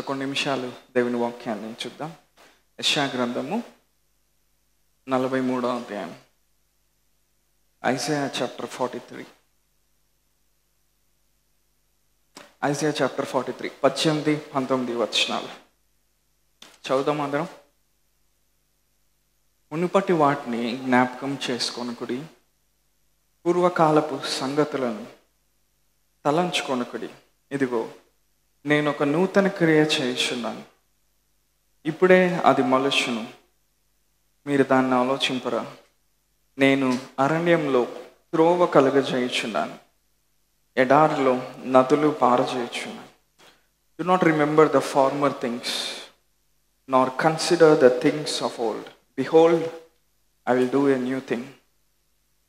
కొన్ని నిమిషాలు దేవుని వాక్యాన్ని చూద్దాం. యెషయా గ్రంథము 43వ అధ్యాయం. Isaiah chapter 43. ఐజయా చాప్టర్ 43 18, 19 వచనాలు చదువుదాం అందరం. మునుపటి వాటిని జ్ఞాపకం చేసుకొనుకుడి, పూర్వకాలపు సంగతులను తలంచుకొనుకుడి. ఇదిగో, నేను ఒక నూతన క్రియ చేయుచున్నాను, ఇప్పుడే అది మొలచును, మీరు దాన్ని ఆలోచింపరా. నేను అరణ్యంలో త్రోవ కలుగజేయుచున్నాను, ఎడారిలో నదులు పారజేయుచున్నాను. Do not remember the former things, nor consider the things of old. Behold, I will do a new thing,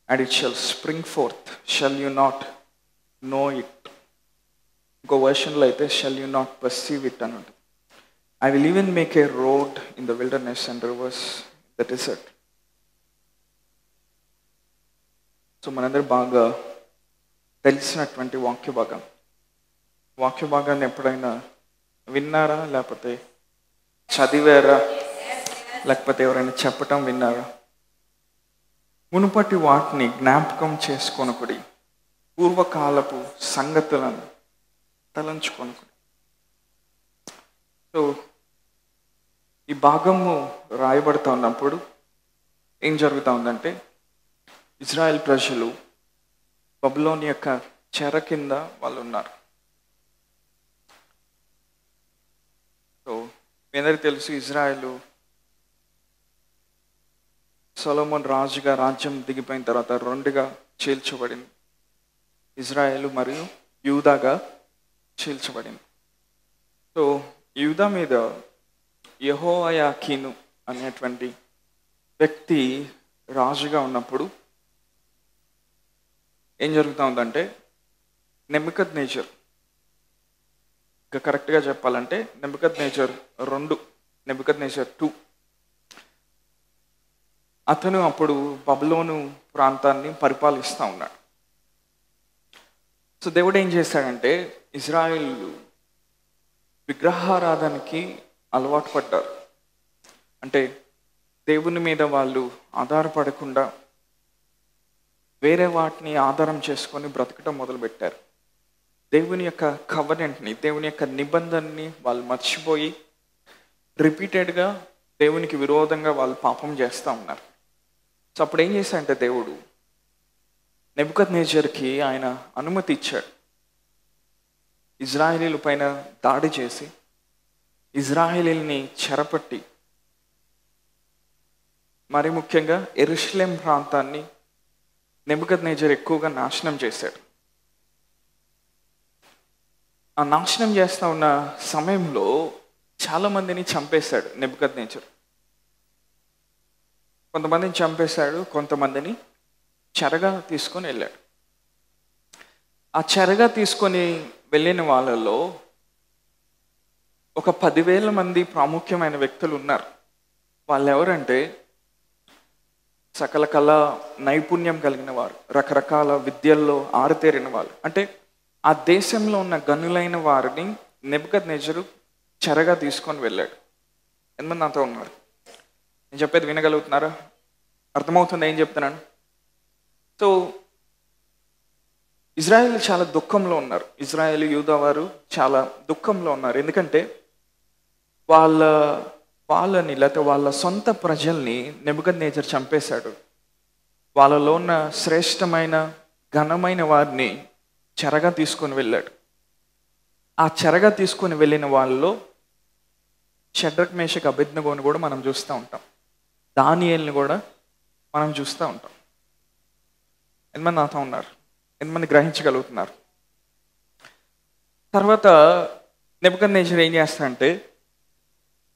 and it shall spring forth. Shall you not know it? ఇంకో వర్షన్లో అయితే shall you not perceive it అని ఉంటుంది. I will even make a road in the wilderness and rivers in the desert. So మనందరూ బాగా తెలిసినటువంటి వాక్య భాగాన్ని ఎప్పుడైనా విన్నారా, లేకపోతే చదివారా, లేకపోతే ఎవరైనా చెప్పటం విన్నారా? మునుపటి వాటిని జ్ఞాపకం చేసుకొనుకుడి, పూర్వకాలపు సంగతులను తలంచుకొనుకుడి. సో ఈ భాగము రాయబడుతూ ఉన్నప్పుడు ఏం జరుగుతూ ఉందంటే, ఇజ్రాయెల్ ప్రజలు బబులోని యొక్క చెర కింద వాళ్ళు ఉన్నారు. సో మీ అందరికీ తెలుసు, ఇజ్రాయెలు సొలొమోన్ రాజుగా రాజ్యం దిగిపోయిన తర్వాత రెండుగా చీల్చబడింది. ఇజ్రాయెలు మరియు యూదాగా చీల్చబడింది. సో యూదా మీద యెహోయాకీను అనేటువంటి వ్యక్తి రాజుగా ఉన్నప్పుడు ఏం జరుగుతూ ఉందంటే, నెబుకద్నెజర్, ఇంకా కరెక్ట్గా చెప్పాలంటే నెబుకద్నెజర్ 2, నెబుకద్నెజర్ 2, అతను అప్పుడు బబులోను ప్రాంతాన్ని పరిపాలిస్తూ ఉన్నాడు. సో దేవుడు ఏం చేశాడంటే, ఇజ్రాయిల్ విగ్రహారాధనకి అలవాటు పడ్డారు. అంటే దేవుని మీద వాళ్ళు ఆధారపడకుండా వేరే వాటిని ఆధారం చేసుకొని బ్రతకటం మొదలుపెట్టారు. దేవుని యొక్క కవనెంట్ని, దేవుని యొక్క నిబంధనని వాళ్ళు మర్చిపోయి రిపీటెడ్గా దేవునికి విరోధంగా వాళ్ళు పాపం చేస్తూ ఉన్నారు. సో అప్పుడు ఏం చేశాడంటే దేవుడు నెబుకద్నెజర్కి ఆయన అనుమతి ఇచ్చాడు. ఇజ్రాయేలీల పైన దాడి చేసి ఇజ్రాయేలీల్ని చెరపట్టి, మరి ముఖ్యంగా యెరూషలేం ప్రాంతాన్ని నెబుకద్నెజర్ ఎక్కువగా నాశనం చేశాడు. ఆ నాశనం చేస్తూ ఉన్న సమయంలో చాలామందిని చంపేశాడు నెబుకద్నెజర్. కొంతమందిని చంపేశాడు, కొంతమందిని చెరగా తీసుకొని వెళ్ళాడు. ఆ చెరగా తీసుకొని వెళ్ళిన వాళ్ళలో ఒక 10,000 మంది ప్రాముఖ్యమైన వ్యక్తులు ఉన్నారు. వాళ్ళు ఎవరంటే, సకల కళ నైపుణ్యం కలిగిన వారు, రకరకాల విద్యల్లో ఆరితేరిన వాళ్ళు. అంటే ఆ దేశంలో ఉన్న గనులైన వారిని నెబుకద్నెజరు చెరగా తీసుకొని వెళ్ళాడు. ఎంతమంది నాతో ఉన్నారు? నేను చెప్పేది వినగలుగుతున్నారా? అర్థమవుతుంది ఏం చెప్తున్నాను? సో ఇజ్రాయేల్ చాలా దుఃఖంలో ఉన్నారు. ఇజ్రాయేల్ యూదా వారు చాలా దుఃఖంలో ఉన్నారు. ఎందుకంటే వాళ్ళని లేకపోతే వాళ్ళ సొంత ప్రజల్ని నెబుకద్నెజర్ చంపేశాడు. వాళ్ళలో ఉన్న శ్రేష్టమైన ఘనమైన వారిని చెరగా తీసుకొని వెళ్ళాడు. ఆ చెరగా తీసుకొని వెళ్ళిన వాళ్ళలో షడ్రక్, మేషక్, అబేద్నెగోని కూడా మనం చూస్తూ ఉంటాం. దానియేలుని కూడా మనం చూస్తూ ఉంటాం. ఎంతమంది నాతో ఉన్నారు? ఎంతమంది గ్రహించగలుగుతున్నారు? తర్వాత నెబుకద్నెజర్ ఏం చేస్తాడంటే,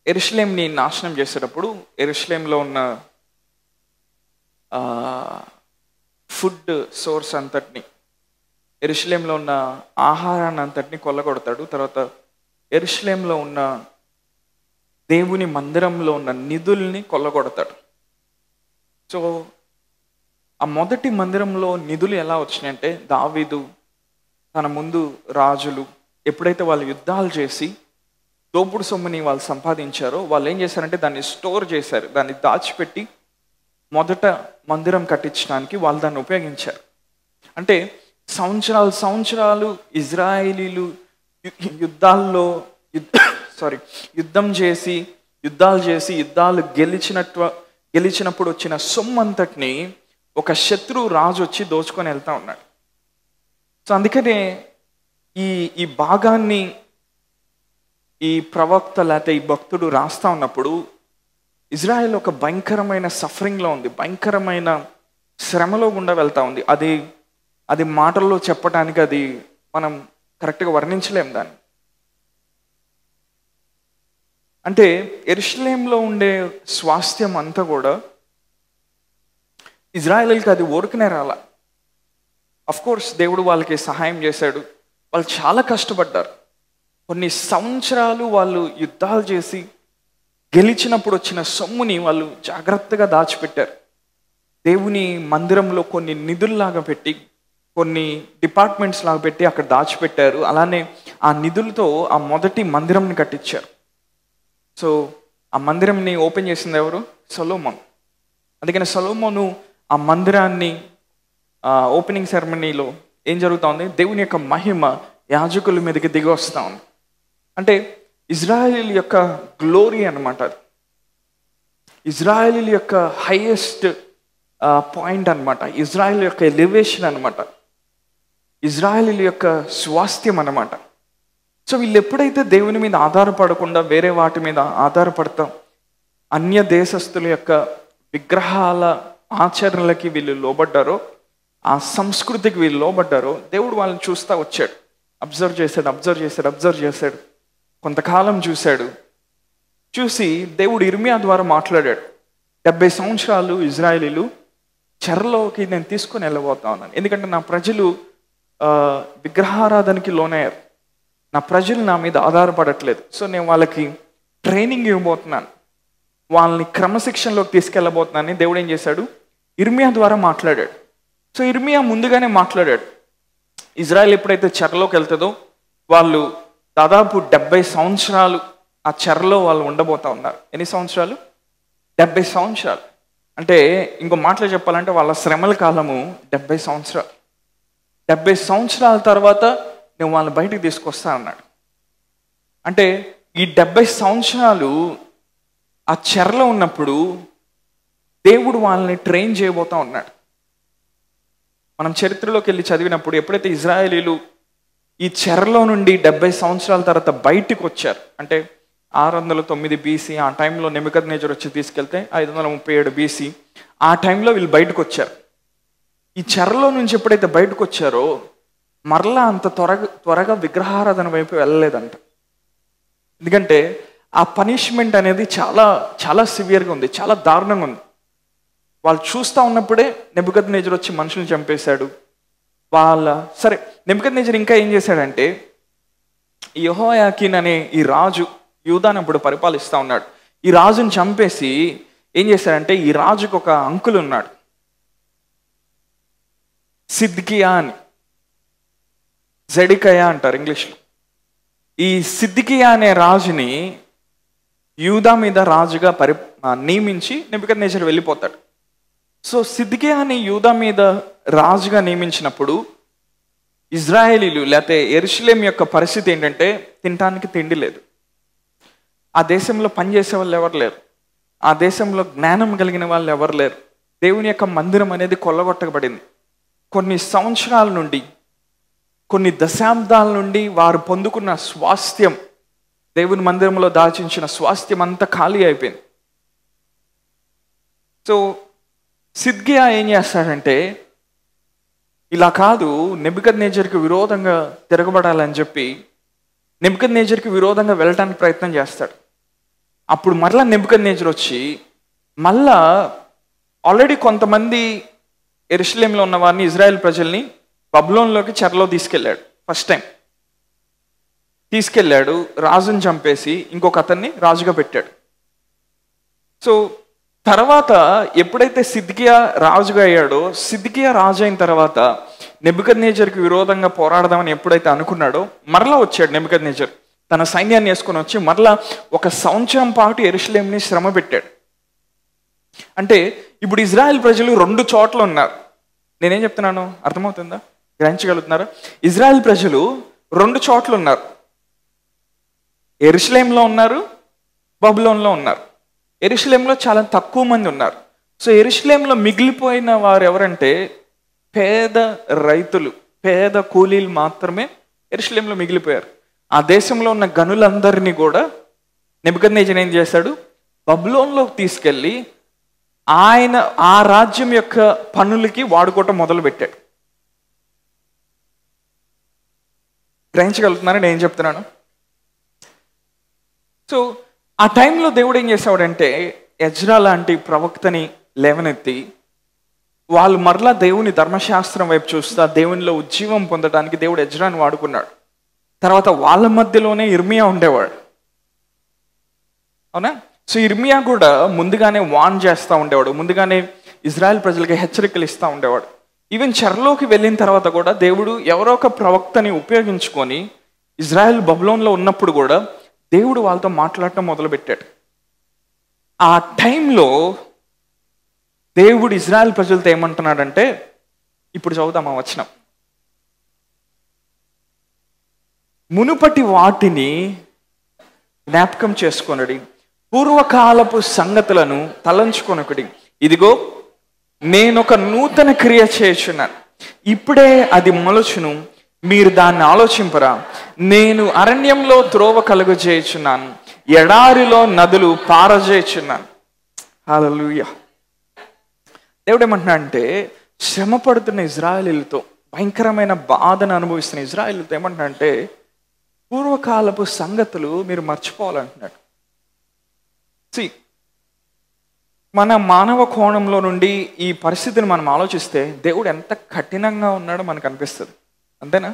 యెరూషలేంని నాశనం చేసేటప్పుడు యెరూషలేంలో ఉన్న ఫుడ్ సోర్స్ అంతటిని, యెరూషలేంలో ఉన్న ఆహారాన్ని అంతటిని కొల్లగొడతాడు. తర్వాత యెరూషలేంలో ఉన్న దేవుని మందిరంలో ఉన్న నిధుల్ని కొల్లగొడతాడు. సో ఆ మొదటి మందిరంలో నిధులు ఎలా వచ్చినాయంటే, దావీదు తన ముందు రాజులు ఎప్పుడైతే వాళ్ళు యుద్ధాలు చేసి దోపుడు సొమ్ముని వాళ్ళు సంపాదించారో వాళ్ళు ఏం చేశారంటే దాన్ని స్టోర్ చేశారు, దాన్ని దాచిపెట్టి మొదట మందిరం కట్టించడానికి వాళ్ళు దాన్ని ఉపయోగించారు. అంటే సంవత్సరాలు ఇజ్రాయేలీలు యుద్ధాలు చేసి గెలిచినప్పుడు వచ్చిన సొమ్మంతటిని ఒక శత్రు రాజు వచ్చి దోచుకొని వెళ్తా ఉన్నాడు. సో అందుకనే ఈ భాగాన్ని ఈ ప్రవక్త లేకపోతే ఈ భక్తుడు రాస్తా ఉన్నప్పుడు ఇజ్రాయెల్ ఒక భయంకరమైన సఫరింగ్లో ఉంది, భయంకరమైన శ్రమలో గుండా వెళ్తా ఉంది. అది మాటల్లో చెప్పడానికి అది మనం కరెక్ట్గా వర్ణించలేం దాన్ని. అంటే యెరూషలేంలో ఉండే స్వాస్థ్యం అంతా కూడా ఇజ్రాయేలీకి అది ఊరికనే రాల. కోర్స్ దేవుడు వాళ్ళకి సహాయం చేశాడు, వాళ్ళు చాలా కష్టపడ్డారు. కొన్ని సంవత్సరాలు వాళ్ళు యుద్ధాలు చేసి గెలిచినప్పుడు వచ్చిన సొమ్ముని వాళ్ళు జాగ్రత్తగా దాచిపెట్టారు. దేవుని మందిరంలో కొన్ని నిధుల్లాగా పెట్టి, కొన్ని డిపార్ట్మెంట్స్ లాగా పెట్టి అక్కడ దాచిపెట్టారు. అలానే ఆ నిధులతో ఆ మొదటి మందిరంని కట్టించారు. సో ఆ మందిరంని ఓపెన్ చేసింది ఎవరు? సొలొమోను. అందుకని సొలొమోను ఆ మందిరాన్ని ఓపెనింగ్ సెరమనీలో ఏం జరుగుతూ ఉంది? దేవుని యొక్క మహిమ యాజకుల మీదకి దిగి వస్తూ ఉంది. అంటే ఇజ్రాయేల్ యొక్క గ్లోరీ అన్నమాట, ఇజ్రాయేల్ యొక్క హైయెస్ట్ పాయింట్ అన్నమాట, ఇజ్రాయేల్ యొక్క ఎలివేషన్ అన్నమాట, ఇజ్రాయేల్ యొక్క స్వాస్థ్యం అన్నమాట. సో వీళ్ళు ఎప్పుడైతే దేవుని మీద ఆధారపడకుండా వేరే వాటి మీద ఆధారపడతాం, అన్య దేశస్తుల యొక్క విగ్రహాల ఆచరణలకి వీళ్ళు లోబడ్డారో, ఆ సంస్కృతికి వీళ్ళు లోబడ్డారో, దేవుడు వాళ్ళని చూస్తూ వచ్చాడు. అబ్జర్వ్ చేశాడు. కొంతకాలం చూసి దేవుడు ఇర్మియా ద్వారా మాట్లాడాడు. 70 సంవత్సరాలు ఇజ్రాయేలీలు చెరలోకి నేను తీసుకొని వెళ్ళబోతా ఉన్నాను, ఎందుకంటే నా ప్రజలు విగ్రహారాధనకి లోనయ్యారు, నా ప్రజలు నా మీద ఆధారపడట్లేదు. సో నేను వాళ్ళకి ట్రైనింగ్ ఇవ్వబోతున్నాను, వాళ్ళని క్రమశిక్షణలోకి తీసుకెళ్ళబోతున్నానని దేవుడు ఏం చేశాడు? ఇర్మియా ద్వారా మాట్లాడాడు. సో ఇర్మియా ముందుగానే మాట్లాడాడు. ఇజ్రాయెల్ ఎప్పుడైతే చెరలోకి వెళ్తుందో వాళ్ళు దాదాపు 70 సంవత్సరాలు ఆ చెరలో వాళ్ళు ఉండబోతా ఉన్నారు. ఎన్ని సంవత్సరాలు? 70 సంవత్సరాలు. అంటే ఇంకో మాటలో చెప్పాలంటే వాళ్ళ శ్రమల కాలము 70 సంవత్సరాలు. 70 సంవత్సరాల తర్వాత నేను వాళ్ళని బయటికి తీసుకొస్తా అన్నాడు. అంటే ఈ 70 సంవత్సరాలు ఆ చెరలో ఉన్నప్పుడు దేవుడు వాళ్ళని ట్రైన్ చేయబోతా ఉన్నాడు. మనం చరిత్రలోకి వెళ్ళి చదివినప్పుడు ఎప్పుడైతే ఇజ్రాయేలీలు ఈ చెరలో నుండి 70 సంవత్సరాల తర్వాత బయటికి వచ్చారు, అంటే 609 BC ఆ టైంలో నెబుకద్నెజర్ వచ్చి తీసుకెళ్తే 537 BC ఆ టైంలో వీళ్ళు బయటకు వచ్చారు. ఈ చెరలో నుంచి ఎప్పుడైతే బయటకు వచ్చారో మరలా అంత త్వరగా విగ్రహారాధన వైపు వెళ్ళలేదంట. ఎందుకంటే ఆ పనిష్మెంట్ అనేది చాలా చాలా సివియర్గా ఉంది, చాలా దారుణంగా ఉంది. వాళ్ళు చూస్తూ ఉన్నప్పుడే నెబుకద్నెజర్ వచ్చి మనుషుల్ని చంపేశాడు. సరే నెబుకద్నెజర్ ఇంకా ఏం చేశాడంటే, యెహోయాకీన్ అనే ఈ రాజు యూదాను అప్పుడు పరిపాలిస్తూ ఉన్నాడు. ఈ రాజుని చంపేసి ఏం చేశాడంటే, ఈ రాజుకు ఒక అంకుల్ ఉన్నాడు, సిద్కియా అని, జెడికయా అంటారు ఇంగ్లీష్లో. ఈ సిద్కియా అనే రాజుని యూదా మీద రాజుగా నియమించి నెబుకద్నెజర్ వెళ్ళిపోతాడు. సో సిద్కియాని యూదా మీద రాజుగా నియమించినప్పుడు ఇజ్రాయేలీలు లేకపోతే యెరూషలేం యొక్క పరిస్థితి ఏంటంటే, తినటానికి తిండి లేదు, ఆ దేశంలో పనిచేసే వాళ్ళు ఎవరు లేరు, ఆ దేశంలో జ్ఞానం కలిగిన వాళ్ళు ఎవరు లేరు. దేవుని యొక్క మందిరం అనేది కొల్లగొట్టబడింది. కొన్ని సంవత్సరాల నుండి, కొన్ని దశాబ్దాల నుండి వారు పొందుకున్న స్వాస్థ్యం, దేవుని మందిరంలో దాచించిన స్వాస్థ్యం అంతా ఖాళీ అయిపోయింది. సో సిద్కియా ఏం చేస్తాడంటే, ఇలా కాదు, నెబుకద్నెజర్కి విరోధంగా తిరగబడాలని చెప్పి నెబుకద్నెజర్కి విరోధంగా వెళ్ళడానికి ప్రయత్నం చేస్తాడు. అప్పుడు మరలా నెబుకద్నెజర్ వచ్చి మళ్ళా ఆల్రెడీ కొంతమంది యెరూషలేంలో ఉన్న వారిని, ఇజ్రాయెల్ ప్రజల్ని బబులోన్లోకి చెరలో తీసుకెళ్ళాడు. ఫస్ట్ టైం తీసుకెళ్ళాడు, రాజుని చంపేసి ఇంకొక అతన్ని రాజుగా పెట్టాడు. సో తర్వాత ఎప్పుడైతే సిద్కియా రాజుగా అయ్యాడో, సిద్కియా రాజు అయిన తర్వాత నెబుకద్నెజర్కి విరోధంగా పోరాడదామని ఎప్పుడైతే అనుకున్నాడో మరలా వచ్చాడు నెబుకద్నెజర్. తన సైన్యాన్ని వేసుకొని వచ్చి మరలా 1 సంవత్సరం పాటు యెరూషలేంని శ్రమ పెట్టాడు. అంటే ఇప్పుడు ఇజ్రాయెల్ ప్రజలు 2 చోట్ల ఉన్నారు. నేనేం చెప్తున్నాను అర్థమవుతుందా? గ్రహించగలుగుతున్నారా? ఇజ్రాయెల్ ప్రజలు 2 చోట్ల ఉన్నారు. యెరూషలేంలో ఉన్నారు, బబులోన్లో ఉన్నారు. యెరూషలేంలో చాలా తక్కువ మంది ఉన్నారు. సో యెరూషలేంలో మిగిలిపోయిన వారు ఎవరంటే పేద రైతులు, పేద కూలీలు మాత్రమే యెరూషలేంలో మిగిలిపోయారు. ఆ దేశంలో ఉన్న గనులందరినీ కూడా నెబుకద్నెజర్ ఏం చేశాడు? బబులోన్లోకి తీసుకెళ్ళి ఆయన ఆ రాజ్యం యొక్క పనులకి వాడుకోవటం మొదలు పెట్టాడు. గ్రహించగలుగుతున్నారని నేను చెప్తున్నాను. సో ఆ టైంలో దేవుడు ఏం చేశాడంటే ఎజ్రా లాంటి ప్రవక్తని లేవనెత్తి వాళ్ళు మరలా దేవుని ధర్మశాస్త్రం వైపు చూస్తా దేవునిలో ఉజ్జీవం పొందడానికి దేవుడు ఎజ్రాని వాడుకున్నాడు. తర్వాత వాళ్ళ మధ్యలోనే ఇర్మియా ఉండేవాడు. అవునా? సో ఇర్మియా కూడా ముందుగానే వార్న్ చేస్తూ ఉండేవాడు, ముందుగానే ఇజ్రాయెల్ ప్రజలకి హెచ్చరికలు ఇస్తూ ఉండేవాడు. ఈవెన్ చెరలోకి వెళ్ళిన తర్వాత కూడా దేవుడు ఎవరో ఒక ప్రవక్తని ఉపయోగించుకొని ఇజ్రాయెల్ బబులోన్లో ఉన్నప్పుడు కూడా దేవుడు వాళ్ళతో మాట్లాడటం మొదలుపెట్టాడు. ఆ టైంలో దేవుడు ఇజ్రాయెల్ ప్రజలతో ఏమంటున్నాడంటే, ఇప్పుడు చదువుదాం ఆ వచనం. మునుపటి వాటిని జ్ఞాపకం చేసుకొనుడి, పూర్వకాలపు సంగతులను తలంచుకొనకుడి. ఇదిగో నేనొక నూతన క్రియ చేయుచున్నాను, ఇప్పుడే అది మొలచును, మీరు దాన్ని ఆలోచింపరా. నేను అరణ్యంలో త్రోవ కలుగజేయుచున్నాను, ఎడారిలో నదులు పారజేయుచున్నాను. హల్లెలూయా. దేవుడు ఏమంటున్నాడు అంటే, శ్రమ పడుతున్న ఇజ్రాయేలీలతో, భయంకరమైన బాధను అనుభవిస్తున్న ఇజ్రాయేలీలతో ఏమంటున్నాడు అంటే, పూర్వకాలపు సంగతులు మీరు మర్చిపోవాలంటున్నాడు. మన మానవ కోణంలో నుండి ఈ పరిస్థితిని మనం ఆలోచిస్తే దేవుడు ఎంత కఠినంగా ఉన్నాడో మనకు అనిపిస్తుంది. అంతేనా?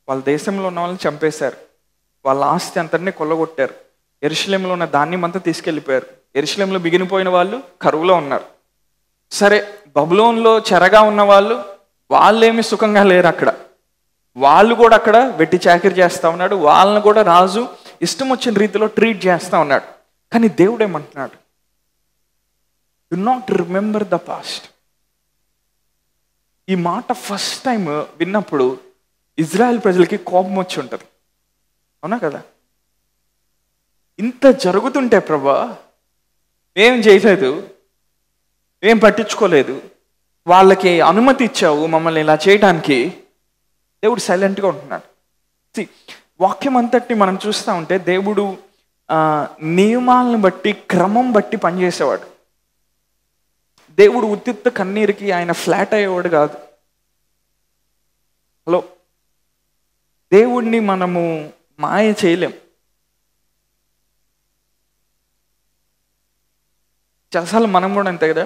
వాళ్ళ దేశంలో ఉన్న వాళ్ళని చంపేశారు, వాళ్ళ ఆస్తి అంతటినీ కొల్లగొట్టారు, యెరూషలేంలో ఉన్న ధాన్యం అంతా తీసుకెళ్ళిపోయారు, యెరూషలేంలో మిగిలిపోయిన వాళ్ళు కరువులో ఉన్నారు. సరే, బబులోన్లో చెరగా ఉన్న వాళ్ళేమి సుఖంగా లేరు. అక్కడ వాళ్ళు కూడా అక్కడ వెట్టి చాకిరి చేస్తూ ఉన్నాడు, వాళ్ళని కూడా రాజు ఇష్టం వచ్చిన రీతిలో ట్రీట్ చేస్తూ ఉన్నాడు. కానీ దేవుడు ఏమంటున్నాడు? Do not remember the past. ఈ మాట ఫస్ట్ టైం విన్నప్పుడు ఇజ్రాయెల్ ప్రజలకి కోపం వచ్చి ఉంటుంది. అవునా కదా? ఇంత జరుగుతుంటే ప్రభా ఏం చేయలేదు, ఏం పట్టించుకోలేదు, వాళ్ళకి అనుమతి ఇచ్చావు మమ్మల్ని ఇలా చేయడానికి, దేవుడు సైలెంట్గా ఉంటున్నాడు. వాక్యం అంతటిని మనం చూస్తూ ఉంటే దేవుడు నియమాలను బట్టి, క్రమం బట్టి పనిచేసేవాడు. దేవుడు ఉత్తిత్త కన్నీరుకి ఆయన ఫ్లాట్ అయ్యేవాడు కాదు. హలో, దేవుడిని మనము మాయ చేయలేం. చాలాసార్లు మనం కూడా అంతే కదా,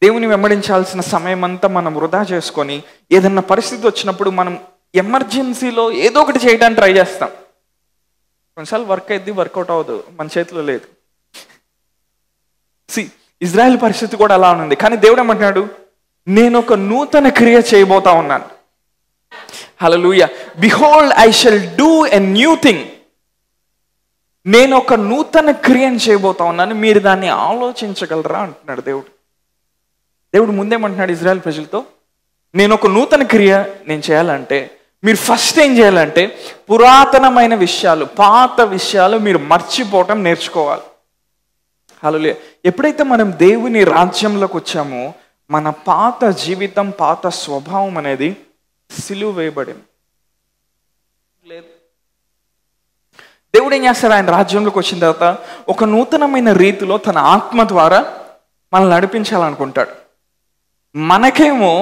దేవుని వెంబడించాల్సిన సమయం అంతా మనం వృధా చేసుకొని ఏదన్నా పరిస్థితి వచ్చినప్పుడు మనం ఎమర్జెన్సీలో ఏదో ఒకటి చేయడానికి ట్రై చేస్తాం. కొన్నిసార్లు వర్క్ అయింది, వర్కౌట్ అవ్వదు, మన చేతిలో లేదు. ఇజ్రాయెల్ పరిస్థితి కూడా అలా ఉంది. కానీ దేవుడు ఏమంటున్నాడు? నేను ఒక నూతన క్రియ చేయబోతా ఉన్నాను. Hallelujah. Behold I shall do a new thing. నేను ఒక నూతన క్రియను చేయబోతా ఉన్నాను, మీరు దాన్ని ఆలోచించగలరా అంటున్నాడు దేవుడు. దేవుడు ముందేమంటున్నాడు ఇజ్రాయెల్ ప్రజలతో, నేను ఒక నూతన క్రియ నేను చేయాలంటే మీరు ఫస్ట్ ఏం చేయాలంటే పురాతనమైన విషయాలు, పాత విషయాలు మీరు మర్చిపోవటం నేర్చుకోవాలి. హల్లెలూయా. ఎప్పుడైతే మనం దేవుని రాజ్యంలోకి వచ్చామో మన పాత జీవితం, పాత స్వభావం అనేది సిలువ వేయబడింది. లేదు, దేవుడు ఏం చేస్తాడు? ఆయన రాజ్యంలోకి వచ్చిన తర్వాత ఒక నూతనమైన రీతిలో తన ఆత్మ ద్వారా మనల్ని నడిపించాలనుకుంటాడు. మనకేమో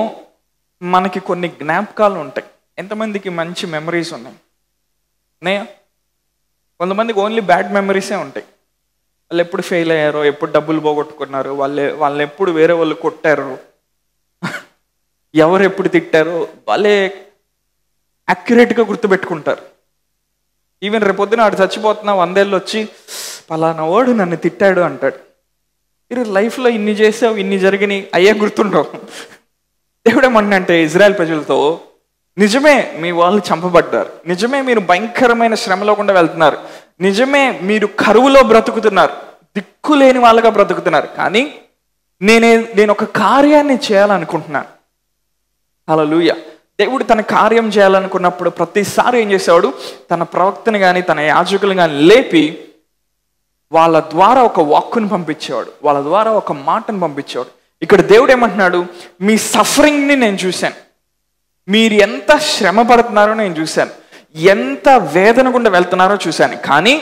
మనకి కొన్ని జ్ఞాపకాలు ఉంటాయి. ఎంతమందికి మంచి మెమరీస్ ఉన్నాయా? కొంతమందికి ఓన్లీ బ్యాడ్ మెమరీసే ఉంటాయి. వాళ్ళు ఎప్పుడు ఫెయిల్ అయ్యారో, ఎప్పుడు డబ్బులు పోగొట్టుకున్నారు, వాళ్ళని ఎప్పుడు వేరే వాళ్ళు కొట్టారు, ఎవరు ఎప్పుడు తిట్టారో వాళ్ళే అక్యురేట్గా గుర్తుపెట్టుకుంటారు. ఈవెన్ రేపొద్దున ఆడు చచ్చిపోతున్నా 100 ఏళ్ళు వచ్చి పలానా వాడు నన్ను తిట్టాడు అంటాడు. మీరు లైఫ్లో ఇన్ని చేసావు, ఇన్ని జరిగినాయి, అయ్యే గుర్తుండవు. దేవుడు ఏమన్నంటే ఇజ్రాయెల్ ప్రజలతో, నిజమే మీ వాళ్ళు చంపబడ్డారు, నిజమే మీరు భయంకరమైన శ్రమలో గుండా వెళ్తున్నారు, నిజమే మీరు కరువులో బ్రతుకుతున్నారు, దిక్కులేని వాళ్ళగా బ్రతుకుతున్నారు, కానీ నేను ఒక కార్యాన్ని చేయాలనుకుంటున్నాను. హల్లెలూయా. దేవుడు తన కార్యం చేయాలనుకున్నప్పుడు ప్రతిసారి ఏం చేసేవాడు, తన ప్రవక్తని కానీ తన యాజకులను కానీ లేపి వాళ్ళ ద్వారా ఒక వాక్కుని పంపించేవాడు, వాళ్ళ ద్వారా ఒక మాటను పంపించేవాడు. ఇక్కడ దేవుడు ఏమంటున్నాడు, మీ సఫరింగ్ని నేను చూశాను, మీరు ఎంత శ్రమ పడుతున్నారో నేను చూశాను, ఎంత వేదన గుండా వెళ్తున్నారో చూశాను, కానీ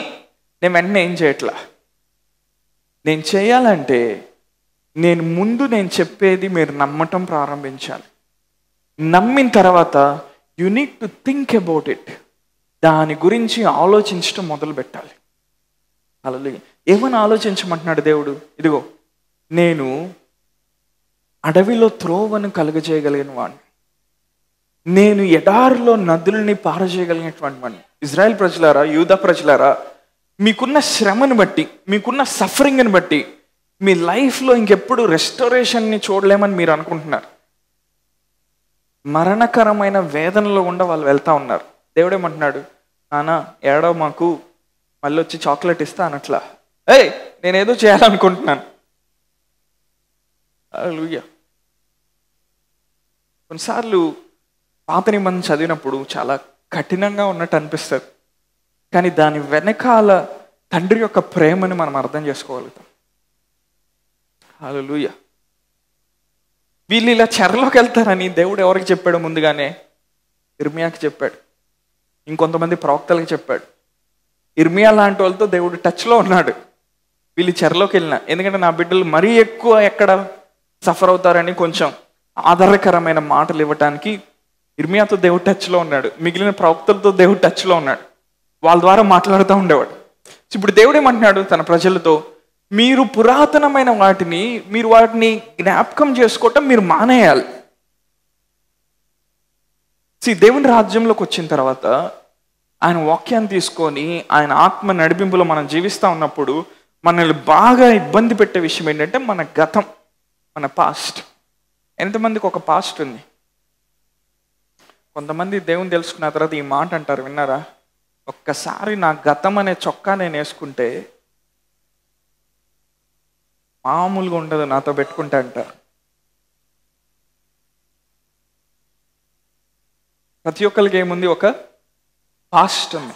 నేను వెంటనే ఏం చేయట్లా. నేను చేయాలంటే నేను చెప్పేది మీరు నమ్మటం ప్రారంభించాలి. నమ్మిన తర్వాత you need to think about it, దాని గురించి ఆలోచించడం మొదలు పెట్టాలి. హల్లెలూయా. ఏమని ఆలోచించమంటున్నాడు దేవుడు? ఇదిగో నేను అడవిలో త్రోవను కలుగజేయగలిగిన వాడిని, నేను ఎడారిలో నదులని పారజేయగలిగినటువంటి వాడిని. ఇజ్రాయెల్ ప్రజలారా, యూదా ప్రజలారా, మీకున్న శ్రమను బట్టి, మీకున్న సఫరింగ్ని బట్టి మీ లైఫ్లో ఇంకెప్పుడు రెస్టోరేషన్ని చూడలేమని మీరు అనుకుంటున్నారు. మరణకరమైన వేదనలో ఉండ వాళ్ళు వెళ్తా ఉన్నారు. దేవుడేమంటున్నాడు, నాన్న ఏడో మాకు మళ్ళీ వచ్చి చాక్లెట్ ఇస్తా అనట్లా. నేనేదో చేయాలనుకుంటున్నాను. హల్లెలూయా. కొన్నిసార్లు పాత నిబంధన చదివినప్పుడు చాలా కఠినంగా ఉన్నట్టు అనిపిస్తుంది, కానీ దాని వెనకాల తండ్రి యొక్క ప్రేమని మనం అర్థం చేసుకోగలుగుతాం. హల్లెలూయా. వీళ్ళు ఇలా చెరలోకి వెళ్తారని దేవుడు ఎవరికి చెప్పాడు? ముందుగానే ఇర్మియాకి చెప్పాడు, ఇంకొంతమంది ప్రవక్తలకు చెప్పాడు. ఇర్మియా లాంటి వాళ్ళతో దేవుడు టచ్లో ఉన్నాడు. వీళ్ళు చెరలోకి వెళ్ళిన, ఎందుకంటే నా బిడ్డలు మరీ ఎక్కువ ఎక్కడ సఫర్ అవుతారని కొంచెం ఆధారకరమైన మాటలు ఇవ్వటానికి ఇర్మియాతో దేవుడు టచ్లో ఉన్నాడు, మిగిలిన ప్రవక్తలతో దేవుడు టచ్లో ఉన్నాడు, వాళ్ళ ద్వారా మాట్లాడుతూ ఉండేవాడు. ఇప్పుడు దేవుడు ఏమంటున్నాడు తన ప్రజలతో, మీరు పురాతనమైన వాటిని జ్ఞాపకం చేసుకోవటం మీరు మానేయాలి. దేవుని రాజ్యంలోకి వచ్చిన తర్వాత ఆయన వాక్యాన్ని తీసుకొని ఆయన ఆత్మ నడిపింపులో మనం జీవిస్తూ ఉన్నప్పుడు మనల్ని బాగా ఇబ్బంది పెట్టే విషయం ఏంటంటే మన గతం, మన పాస్ట్. ఎంతమందికి ఒక పాస్ట్ ఉంది? కొంతమంది దేవుని తెలుసుకున్న తర్వాత ఈ మాట అంటారు, విన్నారా? ఒక్కసారి నా గతం అనే చొక్కా నేను వేసుకుంటే మామూలుగా ఉండదు, నాతో పెట్టుకుంటే అంటారు. ప్రతి ఒక్కరికి ఏముంది? ఒక పాస్ట్ ఉంది.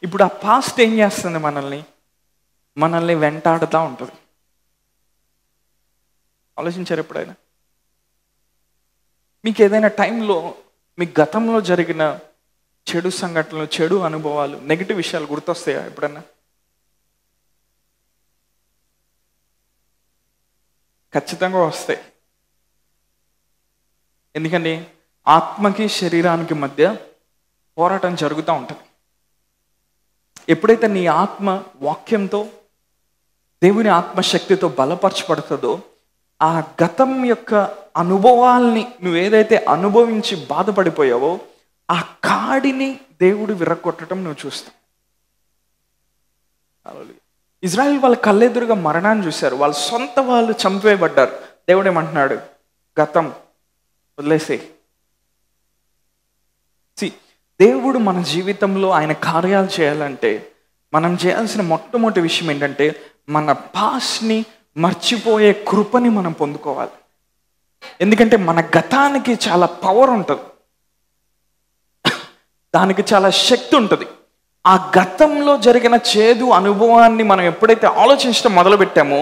ఇప్పుడు ఆ పాస్ట్ ఏం చేస్తుంది? మనల్ని వెంటాడుతూ ఉంటుంది. ఆలోచించారు ఎప్పుడైనా? మీకు ఏదైనా టైంలో మీ గతంలో జరిగిన చెడు సంఘటనలు, చెడు అనుభవాలు, నెగిటివ్ విషయాలు గుర్తొస్తాయా ఎప్పుడన్నా? ఖచ్చితంగా వస్తాయి. ఎందుకంటే ఆత్మకి శరీరానికి మధ్య పోరాటం జరుగుతూ ఉంటుంది. ఎప్పుడైతే నీ ఆత్మ వాక్యంతో, దేవుని ఆత్మశక్తితో బలపరచబడుతుందో, ఆ గతం యొక్క అనుభవాల్ని నువ్వు ఏదైతే అనుభవించి బాధపడిపోయావో ఆ కాడిని దేవుడు విరగొట్టడం నువ్వు చూస్తావు. ఇజ్రాయెల్ వాళ్ళ కళ్ళెదురుగా మరణాన్ని చూశారు, వాళ్ళ సొంత వాళ్ళు చంపేయబడ్డారు. దేవుడు ఏమంటున్నాడు? గతం వదిలేసే. దేవుడు మన జీవితంలో ఆయన కార్యాలు చేయాలంటే మనం చేయాల్సిన మొట్టమొదటి విషయం ఏంటంటే మన పాస్ట్ని మర్చిపోయే కృపని మనం పొందుకోవాలి. ఎందుకంటే మన గతానికి చాలా పవర్ ఉంటుంది, దానికి చాలా శక్తి ఉంటుంది. ఆ గతంలో జరిగిన చేదు అనుభవాన్ని మనం ఎప్పుడైతే ఆలోచించడం మొదలుపెట్టామో,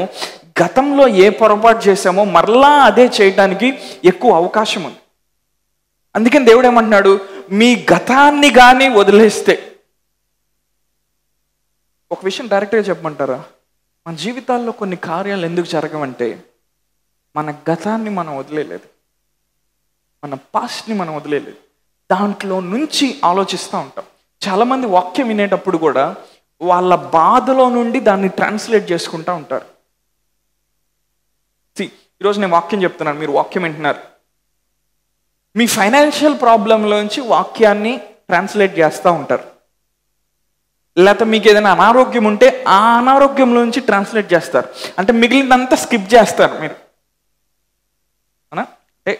గతంలో ఏ పొరపాటు చేశామో మరలా అదే చేయడానికి ఎక్కువ అవకాశం ఉంది. అందుకని దేవుడు ఏమంటున్నాడు? మీ గతాన్ని కానీ వదిలేస్తే, ఒక విషయం డైరెక్ట్గా చెప్పమంటారా? మన జీవితాల్లో కొన్ని కార్యాలు ఎందుకు జరగవంటే మన గతాన్ని మనం వదిలేలేదు, మన పాస్ట్ని మనం వదిలేలేదు, దాంట్లో నుంచి ఆలోచిస్తూ ఉంటాం. చాలామంది వాక్యం వినేటప్పుడు కూడా వాళ్ళ బాధలో నుండి దాన్ని ట్రాన్స్లేట్ చేసుకుంటూ ఉంటారు. ఈరోజు నేను వాక్యం చెప్తున్నాను, మీరు వాక్యం వింటున్నారు. మీ ఫైనాన్షియల్ ప్రాబ్లంలోంచి వాక్యాన్ని ట్రాన్స్లేట్ చేస్తూ ఉంటారు. లేకపోతే మీకు ఏదైనా అనారోగ్యం ఉంటే ఆ అనారోగ్యంలోంచి ట్రాన్స్లేట్ చేస్తారు. అంటే మిగిలినంతా స్కిప్ చేస్తారు మీరు. అంటే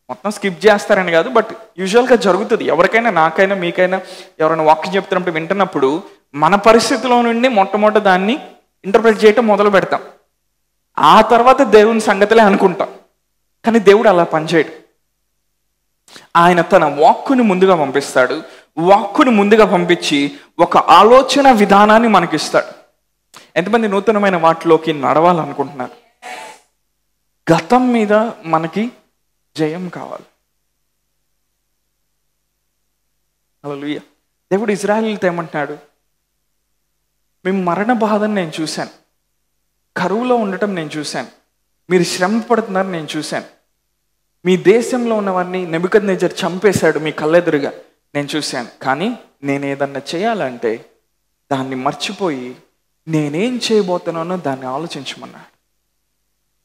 మొత్తం స్కిప్ చేస్తారని కాదు, బట్ యూజువల్గా జరుగుతుంది. ఎవరికైనా, నాకైనా, మీకైనా ఎవరైనా వాక్యం చెప్తున్నప్పుడు వింటున్నప్పుడు మన పరిస్థితిలో నుండి మొట్టమొదటి దాన్ని ఇంటర్ప్రిట్ చేయటం మొదలు పెడతాం. ఆ తర్వాత దేవుని సంగతులే అనుకుంటాం. కానీ దేవుడు అలా పనిచేయడు. ఆయన తన వాక్కుని ముందుగా పంపిస్తాడు. వాక్కుని ముందుగా పంపించి ఒక ఆలోచన విధానాన్ని మనకిస్తాడు. ఎంతమంది నూతనమైన వాటిలోకి నడవాలనుకుంటున్నారు? గతం మీద మనకి జయం కావాలి. హల్లెలూయా. దేవుడు ఇజ్రాయేలీయులతో ఏమంటున్నాడు? మేము మరణ బాధను నేను చూశాను, కరువులో ఉండటం నేను చూశాను, మీరు శ్రమ పడుతున్నారు నేను చూశాను, మీ దేశంలో ఉన్నవారిని నెబుకద్నెజర్ చంపేశాడు మీ కళ్ళెదురుగా నేను చూశాను. కానీ నేను ఏదన్నా చేయాలంటే దాన్ని మర్చిపోయి నేనేం చేయబోతున్నానో దాన్ని ఆలోచించమన్నాడు.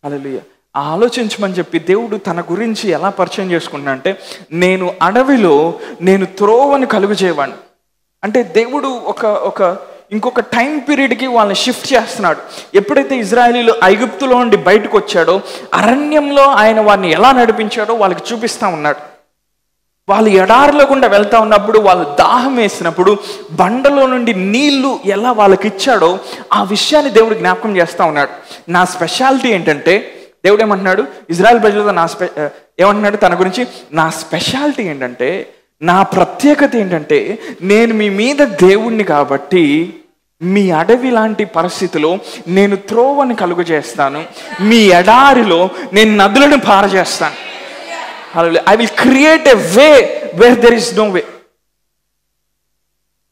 హల్లెలూయా. ఆలోచించమని చెప్పి దేవుడు తన గురించి ఎలా పరిచయం చేసుకున్నా అంటే, నేను అడవిలో నేను త్రోవను కలుగు చేయవాడిని. అంటే దేవుడు ఇంకొక టైం పీరియడ్కి వాళ్ళని షిఫ్ట్ చేస్తున్నాడు. ఎప్పుడైతే ఇజ్రాయేలీలు ఐగుప్తులో నుండి బయటకు వచ్చాడో, అరణ్యంలో ఆయన వారిని ఎలా నడిపించాడో వాళ్ళకి చూపిస్తూ ఉన్నాడు. వాళ్ళు ఎడారిలో గుండా వెళ్తా ఉన్నప్పుడు, వాళ్ళు దాహం వేసినప్పుడు బండలో నుండి నీళ్లు ఎలా వాళ్ళకి ఇచ్చాడో ఆ విషయాన్ని దేవుడు జ్ఞాపకం చేస్తూ ఉన్నాడు. నా స్పెషాలిటీ ఏంటంటే, దేవుడు ఏమంటున్నాడు ఇజ్రాయెల్ ప్రజలతో, ఏమంటున్నాడు తన గురించి? నా స్పెషాలిటీ ఏంటంటే, నా ప్రత్యేకత ఏంటంటే, నేను మీ మీద దేవుణ్ణి కాబట్టి మీ అడవి లాంటి పరిస్థితిలో నేను త్రోవని కలుగు చేస్తాను, మీ ఎడారిలో నేను నదులను పారజేస్తాను. I will create a way where there is no way.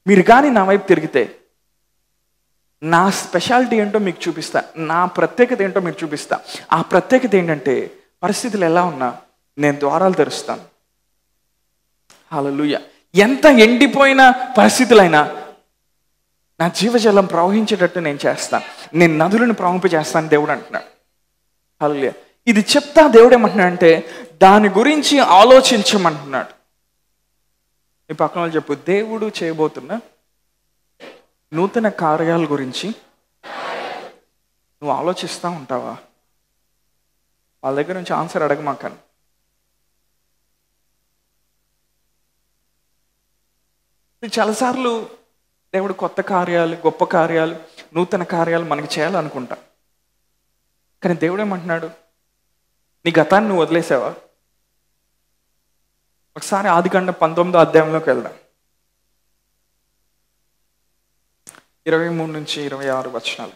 మీరు కానీ నా వైపు తిరిగితే నా స్పెషాలిటీ ఏంటో మీకు చూపిస్తా, నా ప్రత్యేకత ఏంటో మీకు చూపిస్తా. ఆ ప్రత్యేకత ఏంటంటే, పరిస్థితులు ఎలా ఉన్నా నేను ద్వారాలు తెరుస్తాను. హల్లెలూయా. ఎంత ఎండిపోయిన పరిస్థితులైనా నా జీవజలం ప్రవహించేటట్టు నేను చేస్తాను, నేను నదులను ప్రవహింపజేస్తాను దేవుడు అంటున్నాడు. హల్లెలూయా. ఇది చెప్తా దేవుడు ఏమంటున్నాడు అంటే, దాని గురించి ఆలోచించమంటున్నాడు. ఈ పక్కన వాళ్ళు చెప్పు, దేవుడు చేయబోతున్న నూతన కార్యాల గురించి నువ్వు ఆలోచిస్తూ ఉంటావా? వాళ్ళ దగ్గర నుంచి ఆన్సర్ అడగమాకని. చాలాసార్లు దేవుడు కొత్త కార్యాలు, గొప్ప కార్యాలు, నూతన కార్యాలు మనకి చేయాలనుకుంటా. కానీ దేవుడు ఏమంటున్నాడు? నీ గతాన్ని నువ్వు వదిలేసావా? ఒకసారి ఆదికాండం 19వ అధ్యాయంలోకి వెళ్దాం. 23 నుంచి 26 వచనాలు.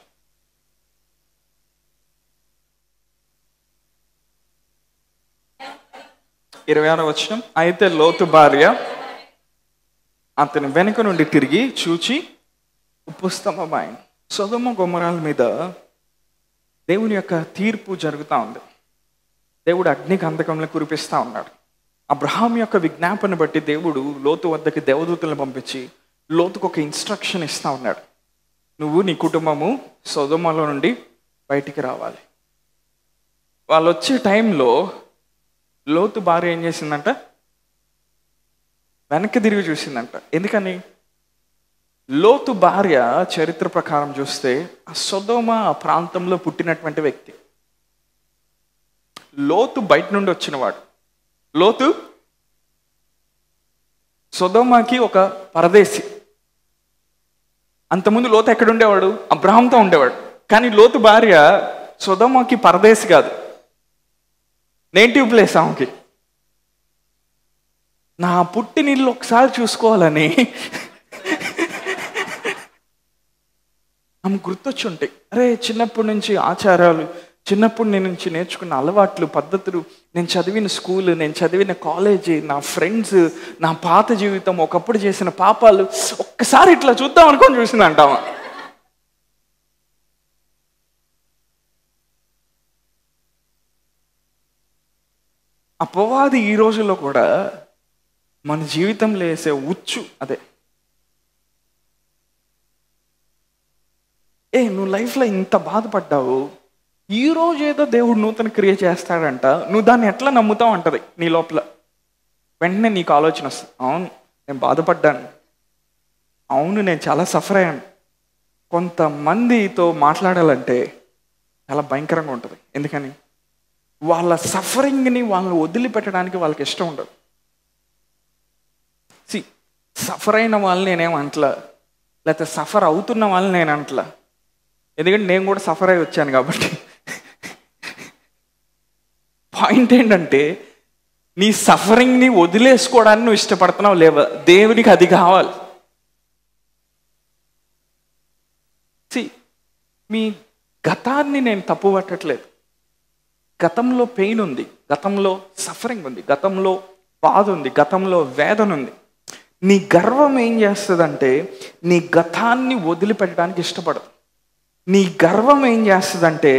వచనం. అయితే లోతు భార్య అతని వెనుక నుండి తిరిగి చూచి ఉప్పుస్తంభమైంది. సొదొమ గొమొర్రాల మీద దేవుని యొక్క తీర్పు జరుగుతూ ఉంది. దేవుడు అగ్ని గంధకంలో కురిపిస్తూ ఉన్నాడు. అబ్రహాం యొక్క విజ్ఞాపన బట్టి దేవుడు లోతు వద్దకి దేవదూతలను పంపించి లోతుకు ఒక ఇన్స్ట్రక్షన్ ఇస్తూ ఉన్నాడు. నువ్వు నీ కుటుంబము సొదొమలో నుండి బయటికి రావాలి. వాళ్ళు వచ్చే టైంలో లోతు భార్య ఏం చేసిందంట? వెనక్కి తిరిగి చూసిందంట. ఎందుకని? లోతు భార్య చరిత్ర ప్రకారం చూస్తే ఆ సొదొమ ఆ ప్రాంతంలో పుట్టినటువంటి వ్యక్తి. లోతు బయట నుండి వచ్చినవాడు. లోతు సొదొమకి ఒక పరదేశి. అంతకుముందు లోతు ఎక్కడ ఉండేవాడు? అబ్రహాంతో ఉండేవాడు. కానీ లోతు భార్య సొదొమకి పరదేశి కాదు, నేటివ్ ప్లేస్ ఆమెకి. నా పుట్టినిల్లు ఒకసారి చూసుకోవాలని ఆమె గుర్తొచ్చి ఉంటాయి. అరే, చిన్నప్పటి నుంచి ఆచారాలు, చిన్నప్పుడు నేను నుంచి నేర్చుకున్న అలవాట్లు, పద్ధతులు, నేను చదివిన స్కూల్, నేను చదివిన కాలేజీ, నా ఫ్రెండ్స్, నా పాత జీవితం, ఒకప్పుడు చేసిన పాపాలు ఒక్కసారి ఇట్లా చూద్దాం అనుకొని చూసిందంటామా. అపవాది ఈ రోజుల్లో కూడా మన జీవితంలో వేసే ఉచ్చు అదే. నువ్వు లైఫ్లో ఇంత బాధపడ్డావు, ఈరోజు ఏదో దేవుడు నూతన క్రియ చేస్తాడంట, నువ్వు దాన్ని ఎట్లా నమ్ముతావు అంటది నీ లోపల. వెంటనే నీకు ఆలోచన వస్తుంది, అవును నేను బాధపడ్డాను, అవును నేను చాలా సఫర్ అయ్యాను. కొంతమందితో మాట్లాడాలంటే చాలా భయంకరంగా ఉంటుంది. ఎందుకని? వాళ్ళ సఫరింగ్ని వాళ్ళని వదిలిపెట్టడానికి వాళ్ళకి ఇష్టం ఉండదు. సఫర్ అయిన వాళ్ళని నేనేం అంటలా, లేకపోతే సఫర్ అవుతున్న వాళ్ళని నేను అంటలా, ఎందుకంటే నేను కూడా సఫర్ అయి వచ్చాను కాబట్టి. పాయింట్ ఏంటంటే నీ సఫరింగ్ని వదిలేసుకోవడానికి నువ్వు ఇష్టపడుతున్నావు లేవా? దేవునికి అది కావాలి. మీ గతాన్ని నేను తప్పు పట్టట్లేదు. గతంలో పెయిన్ ఉంది, గతంలో సఫరింగ్ ఉంది, గతంలో బాధ ఉంది, గతంలో వేదన ఉంది. నీ గర్వం ఏం చేస్తుందంటే నీ గతాన్ని వదిలిపెట్టడానికి ఇష్టపడదు. నీ గర్వం ఏం చేస్తుందంటే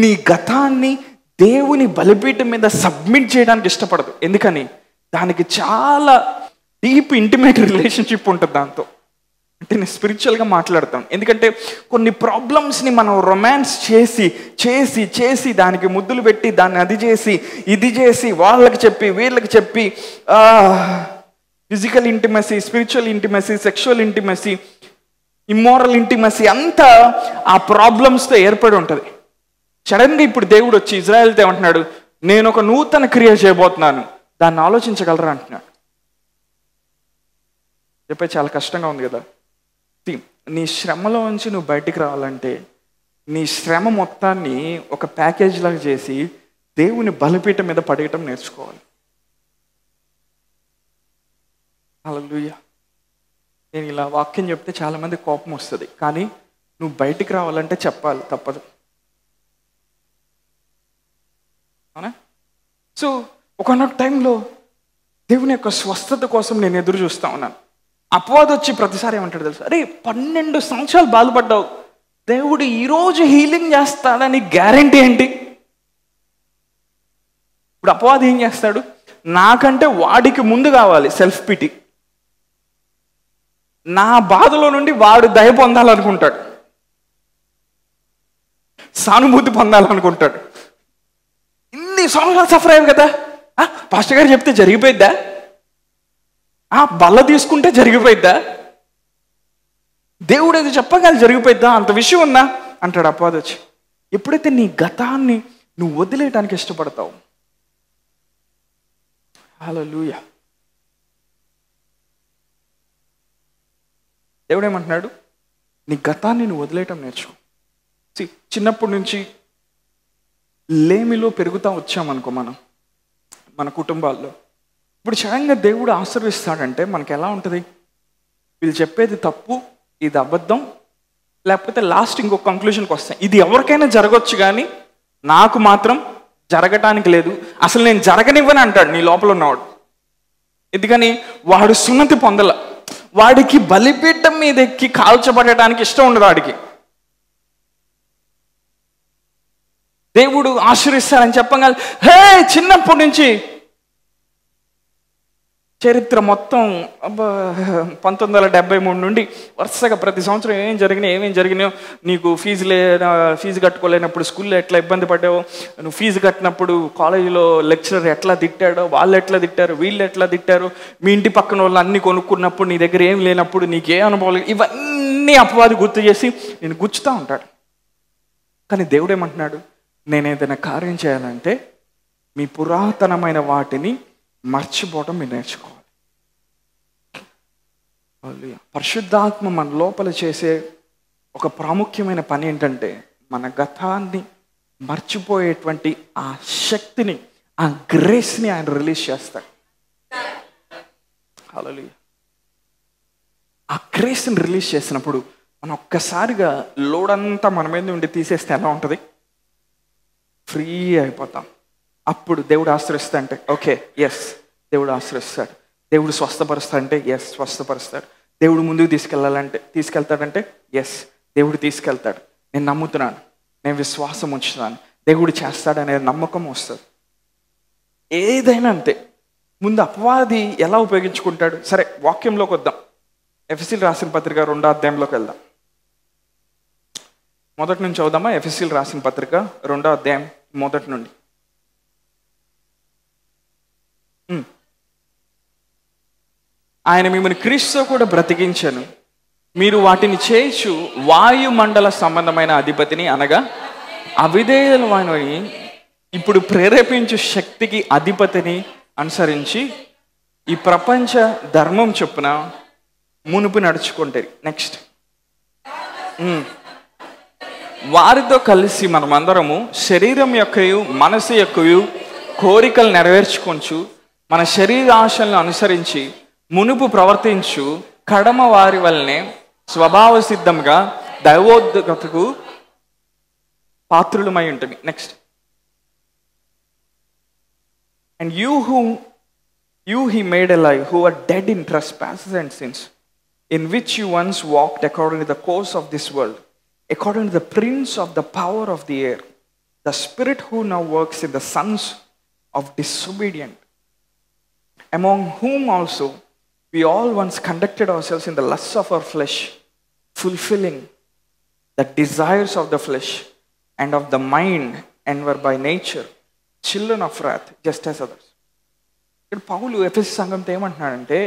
నీ గతాన్ని దేవుని బలిపీఠం మీద సబ్మిట్ చేయడానికి ఇష్టపడదు. ఎందుకని? దానికి చాలా డీప్ ఇంటిమేట్ రిలేషన్షిప్ ఉంటుంది దాంతో. అంటే నేను స్పిరిచువల్గా మాట్లాడతాను. ఎందుకంటే కొన్ని ప్రాబ్లమ్స్ని మనం రొమాన్స్ చేసి చేసి చేసి దానికి ముద్దులు పెట్టి దాన్ని అది చేసి ఇది చేసి వాళ్ళకి చెప్పి వీళ్ళకి చెప్పి physical intimacy, spiritual intimacy, sexual intimacy, immoral intimacy అంతా ఆ ప్రాబ్లమ్స్తో ఏర్పడి ఉంటుంది. సడన్గా ఇప్పుడు దేవుడు వచ్చి ఇజ్రాయెల్తో ఏమంటున్నాడు, నేను ఒక నూతన క్రియ చేయబోతున్నాను, దాన్ని ఆలోచించగలరా అంటున్నాడు. చెప్పే చాలా కష్టంగా ఉంది కదా. నీ శ్రమలో నుంచి నువ్వు బయటికి రావాలంటే నీ శ్రమ మొత్తాన్ని ఒక ప్యాకేజ్ లాగా చేసి దేవుని బలిపీఠం మీద పడేయటం నేర్చుకోవాలి. హల్లెలూయా. నేను ఇలా వాక్యం చెప్తే చాలామంది కోపం వస్తుంది, కానీ నువ్వు బయటికి రావాలంటే చెప్పాలి, తప్పదు. అవునా? సో ఒకనొక టైంలో దేవుని యొక్క స్వస్థత కోసం నేను ఎదురు చూస్తా ఉన్నాను. అపవాది వచ్చి ప్రతిసారి ఏమంటాడు తెలుసు, అరే 12 సంవత్సరాలు బాధపడ్డావు, దేవుడు ఈరోజు హీలింగ్ చేస్తాడని గ్యారంటీ ఏంటి? ఇప్పుడు అపవాది ఏం చేస్తాడు, నాకంటే వాడికి ముందు కావాలి సెల్ఫ్ పిటి, నా బాధలో నుండి వాడు దయ పొందాలనుకుంటాడు, సానుభూతి పొందాలనుకుంటాడు. ఇన్ని సంవత్సరాలు సఫర్ అయ్యావు కదా, పాస్టర్ గారు చెప్తే జరిగిపోయిద్దా? బల్ల తీసుకుంటే జరిగిపోయిద్దా? దేవుడు ఏది చెప్పగాలి జరిగిపోయిద్దా? అంత విషయం ఉందా అంటాడు అపవాది వచ్చి. ఎప్పుడైతే నీ గతాన్ని నువ్వు వదిలేయడానికి ఇష్టపడతావు, హల్లెలూయా, దేవుడు ఏమంటున్నాడు, నీ గతాన్ని నువ్వు వదిలేయటం నేర్చుకో. చిన్నప్పటి నుంచి లేమిలో పెరుగుతూ వచ్చామనుకో మనం మన కుటుంబాల్లో, ఇప్పుడు సడన్గా దేవుడు ఆశీర్వదిస్తాడంటే మనకి ఎలా ఉంటుంది? వీళ్ళు చెప్పేది తప్పు, ఇది అబద్ధం, లేకపోతే లాస్ట్ ఇంకొక కంక్లూషన్కి వస్తాయి, ఇది ఎవరికైనా జరగవచ్చు కానీ నాకు మాత్రం జరగటానికి లేదు, అసలు నేను జరగనివ్వని అంటాడు నీ లోపల ఉన్నవాడు. ఎందుకని? వాడు సున్నతి పొందల, వాడికి బలిపీఠం మీద ఎక్కి కాల్చబడటానికి ఇష్టం ఉండదు వాడికి. దేవుడు ఆశీర్వదిస్తారని చెప్పగల, హే చిన్నప్పటి నుంచి చరిత్ర మొత్తం 1973 నుండి వరుసగా ప్రతి సంవత్సరం ఏమేం జరిగినాయో, నీకు ఫీజు కట్టుకోలేనప్పుడు స్కూల్లో ఎట్లా ఇబ్బంది పడ్డావో, నువ్వు ఫీజు కట్టినప్పుడు కాలేజీలో లెక్చరర్ ఎట్లా తిట్టాడో, వాళ్ళు ఎట్లా తిట్టారు, వీళ్ళు ఎట్లా తిట్టారు, మీ ఇంటి పక్కన వాళ్ళు అన్ని కొనుక్కున్నప్పుడు నీ దగ్గర ఏం లేనప్పుడు నీకే అనుభవాలు, ఇవన్నీ అపవాది గుర్తు చేసి నేను గుచ్చుతూ ఉంటాడు. కానీ దేవుడు ఏమంటున్నాడు, నేను ఏదైనా కార్యం చేయాలంటే మీ పురాతనమైన వాటిని మర్చిపోవటం మీరు నేర్చుకోవాలి. పరిశుద్ధాత్మ మన లోపల చేసే ఒక ప్రాముఖ్యమైన పని ఏంటంటే మన గతాన్ని మర్చిపోయేటువంటి ఆ శక్తిని, ఆ గ్రేస్ని ఆయన రిలీజ్ చేస్తాడు. హల్లెలూయా. ఆ గ్రేస్ని రిలీజ్ చేసినప్పుడు మనం ఒక్కసారిగా లోడ్ అంతా మన మీద నుండి తీసేస్తే ఎలా ఉంటుంది? ఫ్రీ అయిపోతాం. అప్పుడు దేవుడు ఆశ్రయిస్తా అంటే ఓకే, ఎస్ దేవుడు ఆశ్రయిస్తాడు. దేవుడు స్వస్థపరుస్తా అంటే ఎస్ స్వస్థపరుస్తాడు. దేవుడు ముందుకు తీసుకెళ్తాడంటే ఎస్ దేవుడు తీసుకెళ్తాడు. నేను నమ్ముతున్నాను, నేను విశ్వాసం ఉంచుతున్నాను, దేవుడు చేస్తాడనే నమ్మకం వస్తుంది. ఏదైనా అంతే. ముందు అపవాది ఎలా ఉపయోగించుకుంటాడు? సరే వాక్యంలోకి వద్దాం. ఎఫెసీయులకు రాసిన పత్రిక 2వ అధ్యాయంలోకి వెళ్దాం. మొదటి నుంచి చదువుదామా? ఎఫెసీయులకు రాసిన పత్రిక 2వ అధ్యాయం మొదటి నుండి. ఆయన మిమ్మల్ని క్రీస్తుతో కూడా బ్రతికించను, మీరు వాటిని చేయొచ్చు వాయుమండల సంబంధమైన అధిపతిని అనగా అవిధేయులైన ఇప్పుడు ప్రేరేపించు శక్తికి అధిపతిని అనుసరించి ఈ ప్రపంచ ధర్మం చొప్పున మునుపు నడుచుకుంటే. నెక్స్ట్, వారితో కలిసి మనమందరము శరీరం యొక్కయు మనసు యొక్కయు కోరికలు నెరవేర్చుకొంచు మన శరీర ఆశలను అనుసరించి మునుపు ప్రవర్తించు కడమ వారి వల్లనే స్వభావ సిద్ధంగా దైవోద్ధతకు పాత్రులమై ఉంటుంది. Next, and you he made alive who are dead in trespasses and sins, in which you once walked according to the course of this world, according to the prince of the power of the air, the spirit who now works in the sons of disobedience, among whom also we all once conducted ourselves in the lusts of our flesh, fulfilling the desires of the flesh and of the mind, and were by nature children of wrath, just as others. ఇక్కడ పౌలు ఎఫెసీ సంఘంతో ఏమంటున్నాడంటే,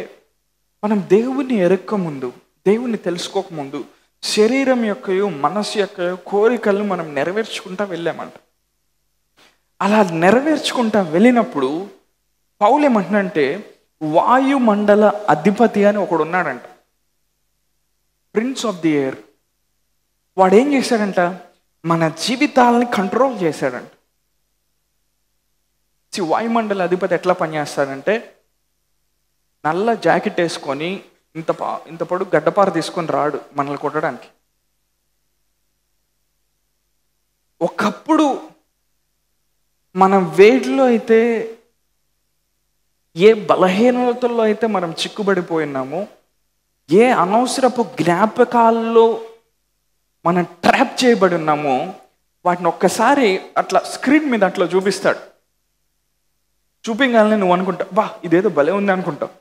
మనం దేవుని ఎరక్క ముందు, దేవుణ్ణి తెలుసుకోకముందు శరీరం యొక్కయో మనసు యొక్కయో కోరికలను మనం నెరవేర్చుకుంటా వెళ్ళామంట. అలా నెరవేర్చుకుంటా వెళ్ళినప్పుడు పౌలు ఏమంటున్నాడంటే, వాయుమండల అధిపతి అని ఒకడు ఉన్నాడంట, ప్రిన్స్ ఆఫ్ ది ఎయిర్. వాడు ఏం చేశాడంట, మన జీవితాలని కంట్రోల్ చేశాడంట. వాయుమండల అధిపతి ఎట్లా పనిచేస్తాడంటే, నల్ల జాకెట్ వేసుకొని ఇంత పొడుగు గడ్డపార తీసుకొని రాడు మనల్ని కొట్టడానికి. ఒకప్పుడు మనం వేడిలో అయితే, ఏ బలహీనతల్లో అయితే మనం చిక్కుబడిపోయినామో, ఏ అనవసరపు జ్ఞాపకాల్లో మనం ట్రాప్ చేయబడి ఉన్నామో, వాటిని ఒక్కసారి అట్లా స్క్రీన్ మీద అట్లా చూపిస్తాడు. చూపించాలని నువ్వు అనుకుంటావు, బా ఇదేదో భలే ఉంది అనుకుంటావు.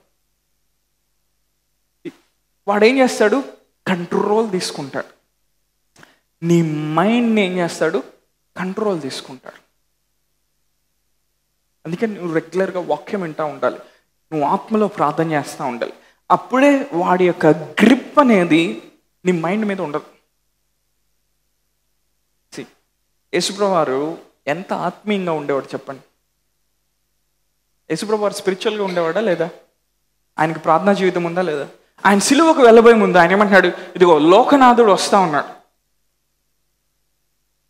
వాడు ఏం చేస్తాడు, కంట్రోల్ తీసుకుంటాడు. నీ మైండ్ని ఏం చేస్తాడు, కంట్రోల్ తీసుకుంటాడు. అందుకే నువ్వు రెగ్యులర్గా వాక్యం వింటూ ఉండాలి, నువ్వు ఆత్మలో ప్రార్థన చేస్తూ ఉండాలి. అప్పుడే వాడి యొక్క గ్రిప్ అనేది నీ మైండ్ మీద ఉండదు. యేసుప్రభువు వారు ఎంత ఆత్మీయంగా ఉండేవాడు చెప్పండి. యేసుప్రభువు వారు స్పిరిచువల్గా ఉండేవాడా లేదా? ఆయనకి ప్రార్థనా జీవితం ఉందా లేదా? ఆయన సిలువకు వెళ్ళబోయే ముందు ఆయన ఏమంటున్నాడు, ఇదిగో లోకనాథుడు వస్తా ఉన్నాడు,